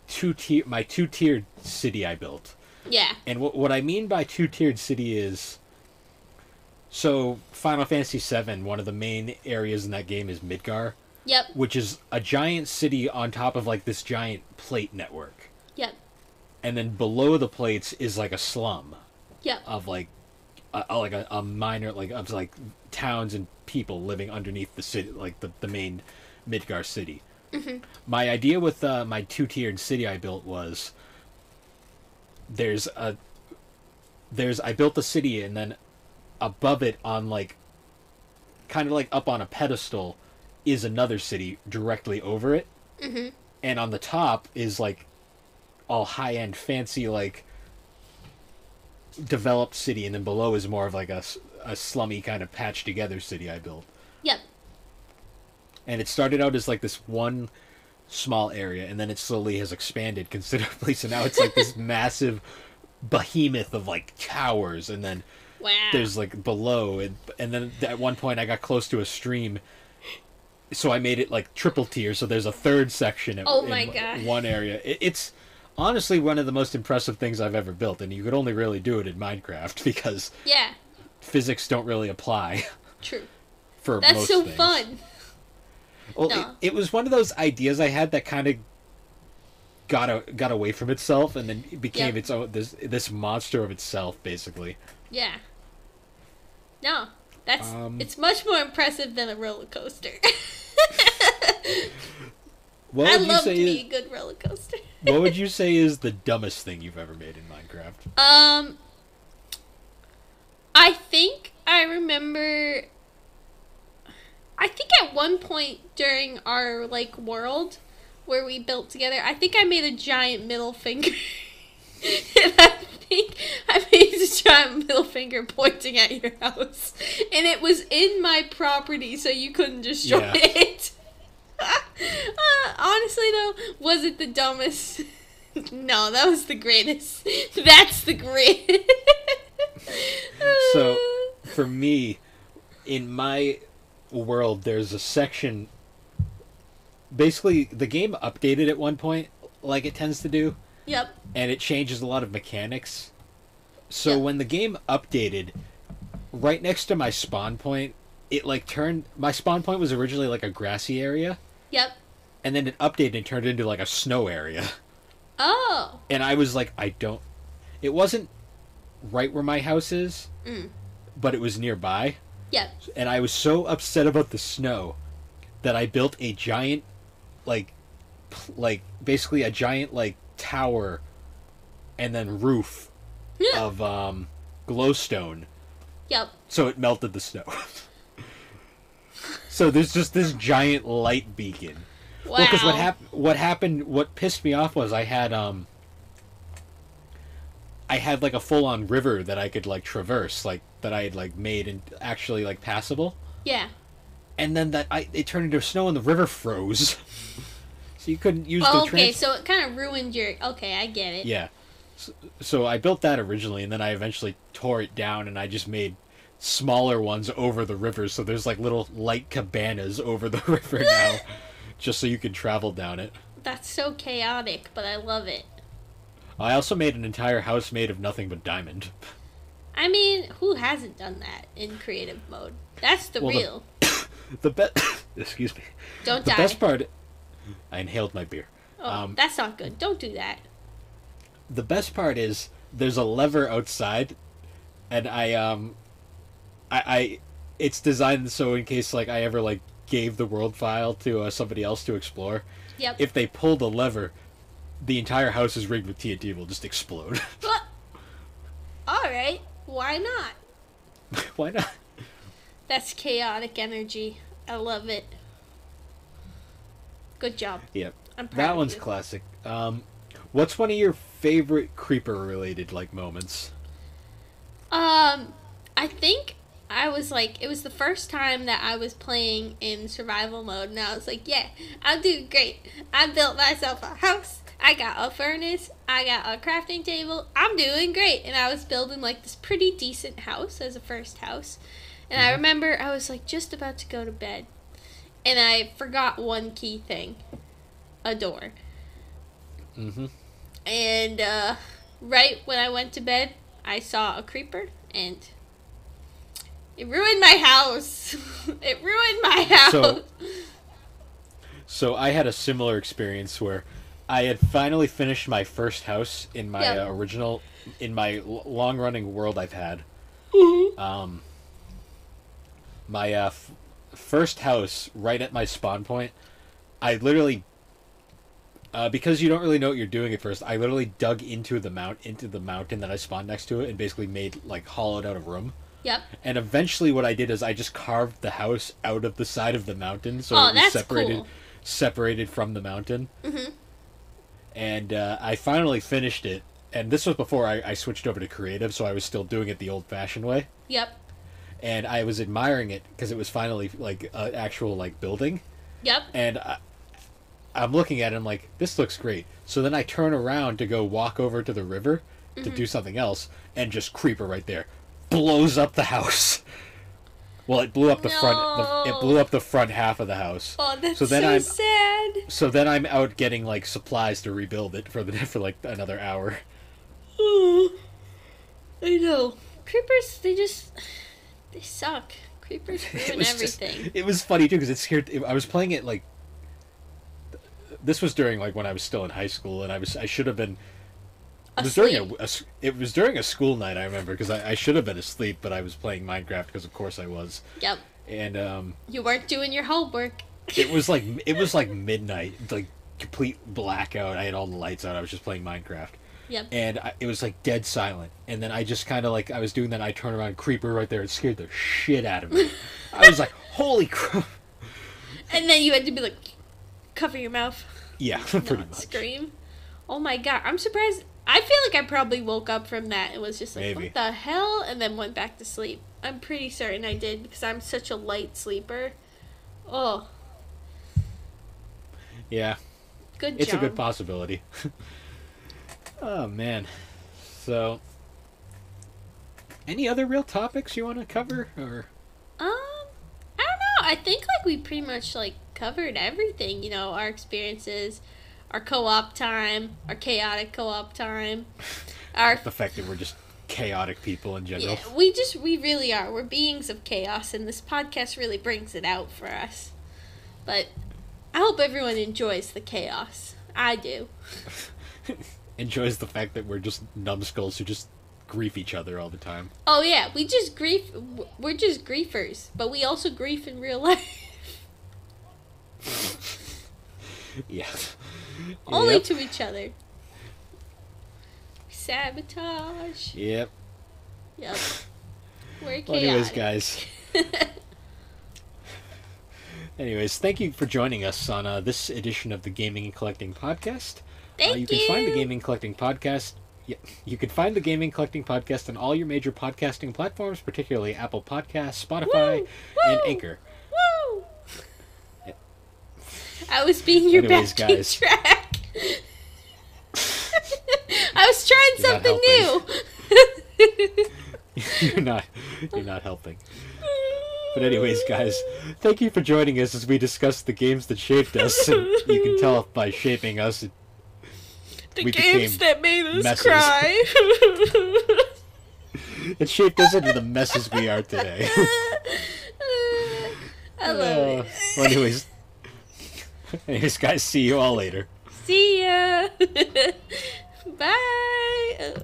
two-tiered city I built. Yeah. And what I mean by two-tiered city is So, Final Fantasy VII, one of the main areas in that game is Midgar, Yep. which is a giant city on top of like this giant plate network. Yep. And then below the plates is like a slum Yep. of like a minor like of like towns and people living underneath the city, like the main Midgar city. Mm-hmm. My idea with my two-tiered city I built was I built the city, and then above it, on like kind of like up on a pedestal, is another city directly over it. Mm-hmm. And on the top is like all high-end fancy like developed city, and then below is more of like a slummy kind of patched together city I built. Yep. And it started out as like this one small area, and then it slowly has expanded considerably, so now it's like this massive behemoth of like towers, and then Wow. there's like below, and then at one point I got close to a stream, so I made it like triple tier, so there's a third section in gosh. one area. It's honestly one of the most impressive things I've ever built, and you could only really do it in Minecraft because Yeah. physics don't really apply True. for That's most so things. fun. Well, No. it was one of those ideas I had that kind of got away from itself, and then it became Yep. its own this monster of itself, basically. Yeah. No. That's Um, it's much more impressive than a roller coaster. What I would you love to say? be a good roller coaster. What would you say is the dumbest thing you've ever made in Minecraft? I think I remember. I think at one point during our like world where we built together, I think I made a giant middle finger, and I think I made a giant middle finger pointing at your house, and it was in my property, so you couldn't destroy Yeah. it. Honestly, though, was it the dumbest? No, that was the greatest. That's the greatest. So, for me, in my world, there's a section. Basically, the game updated at one point, like it tends to do, Yep. and it changes a lot of mechanics. So Yep. when the game updated, right next to my spawn point, it like turned. My spawn point was originally like a grassy area, Yep. and then it updated and turned into like a snow area. Oh. And I was like, I don't. It wasn't right where my house is, but it was nearby. Yep. And I was so upset about the snow that I built a giant, like basically a giant like tower, and then roof of glowstone, Yep. so it melted the snow. So there's just this giant light beacon. Wow. Well, because what pissed me off was I had like a full-on river that I could like traverse, like that I had like made and actually like passable. Yeah. And then it turned into snow and the river froze. So you couldn't use Oh, the okay, so it kind of ruined your... Okay, I get it. Yeah. So I built that originally, and then I eventually tore it down, and I just made smaller ones over the river, so there's like little light cabanas over the river now, just so you can travel down it. That's so chaotic, but I love it. I also made an entire house made of nothing but diamond. I mean, who hasn't done that in creative mode? That's the Well, real. Excuse me. Don't The die. best part... I inhaled my beer. Oh, that's not good. Don't do that. The best part is there's a lever outside, and it's designed so in case like I ever like gave the world file to somebody else to explore. Yep. If they pull the lever, the entire house is rigged with TNT will just explode. Alright, why not? Why not? That's chaotic energy. I love it. Good job. Yep. I'm proud That of one's you. classic. What's one of your favorite creeper-related like moments? I think I was like, it was the first time that I was playing in survival mode, and I was like, yeah, I'm doing great. I built myself a house. I got a furnace. I got a crafting table. I'm doing great. And I was building like this pretty decent house as a first house. And I remember I was like just about to go to bed. And I forgot one key thing. A door. Mm-hmm. And right when I went to bed, I saw a creeper, and It ruined my house. It ruined my house. So I had a similar experience where I had finally finished my first house in my in my long-running world I've had. Mm-hmm. My first house right at my spawn point, I literally, because you don't really know what you're doing at first, I literally dug into the mountain that I spawned next to it and basically made, like, hollowed out a room. Yep. And eventually what I did is I just carved the house out of the side of the mountain, so it was that's separated cool. separated from the mountain. Mm-hmm. And I finally finished it, and this was before I switched over to creative, so I was still doing it the old-fashioned way. Yep. And I was admiring it because it was finally like an actual like building. Yep. And I'm looking at it, I'm like, this looks great. So then I turn around to go walk over to the river to do something else, and just creeper right there blows up the house. Well, it blew up the front. It blew up the front half of the house. Oh, that's so then sad. So then I'm out getting like supplies to rebuild it for like another hour. Oh, I know. Creepers, they suck. Creepers ruin everything. It was funny too because it scared. I was playing it like. This was during like when I was still in high school, and I should have been. It was during a school night. I remember because I should have been asleep, but I was playing Minecraft because of course I was. Yep. And you weren't doing your homework. it was like midnight, like complete blackout. I had all the lights out. I was just playing Minecraft. Yep. And it was like dead silent. And then I just kind of like I was doing that. And I turned around, creeper right there. It scared the shit out of me. I was like, holy crap! And then you had to be like, cover your mouth. Yeah, pretty much. Scream. Oh my god! I'm surprised. I feel like I probably woke up from that and was just like, Maybe. what the hell? And then went back to sleep. I'm pretty certain I did because I'm such a light sleeper. Oh. Yeah. Good job. It's a good possibility. Oh, man. So, any other real topics you want to cover? Or I don't know. I think, like, we pretty much, like, covered everything. You know, our experiences, our co-op time, our chaotic co-op time. The fact that we're just chaotic people in general. Yeah, we really are. We're beings of chaos, and this podcast really brings it out for us. But I hope everyone enjoys the chaos. I do. Enjoys the fact that we're just numbskulls who just grief each other all the time. Oh yeah, we're just griefers, but we also grief in real life. Yeah. Only to each other. Sabotage. Yep. Yep. We're chaotic. Well, anyways, guys. Anyways, thank you for joining us on this edition of the Gaming and Collecting Podcast. Thank you. Can find the Gaming and Collecting Podcast. Yeah, you can find the Gaming and Collecting Podcast on all your major podcasting platforms, particularly Apple Podcasts, Spotify, and Anchor. Woo! Yeah. I was being your backing track. I was trying something new. You're not helping. But anyways, guys, thank you for joining us as we discuss the games that shaped us. And you can tell by shaping us, the games that made us messes. cry. It shaped us into the messes we are today. I love it. Well, anyways, guys, see you all later. See ya. Bye.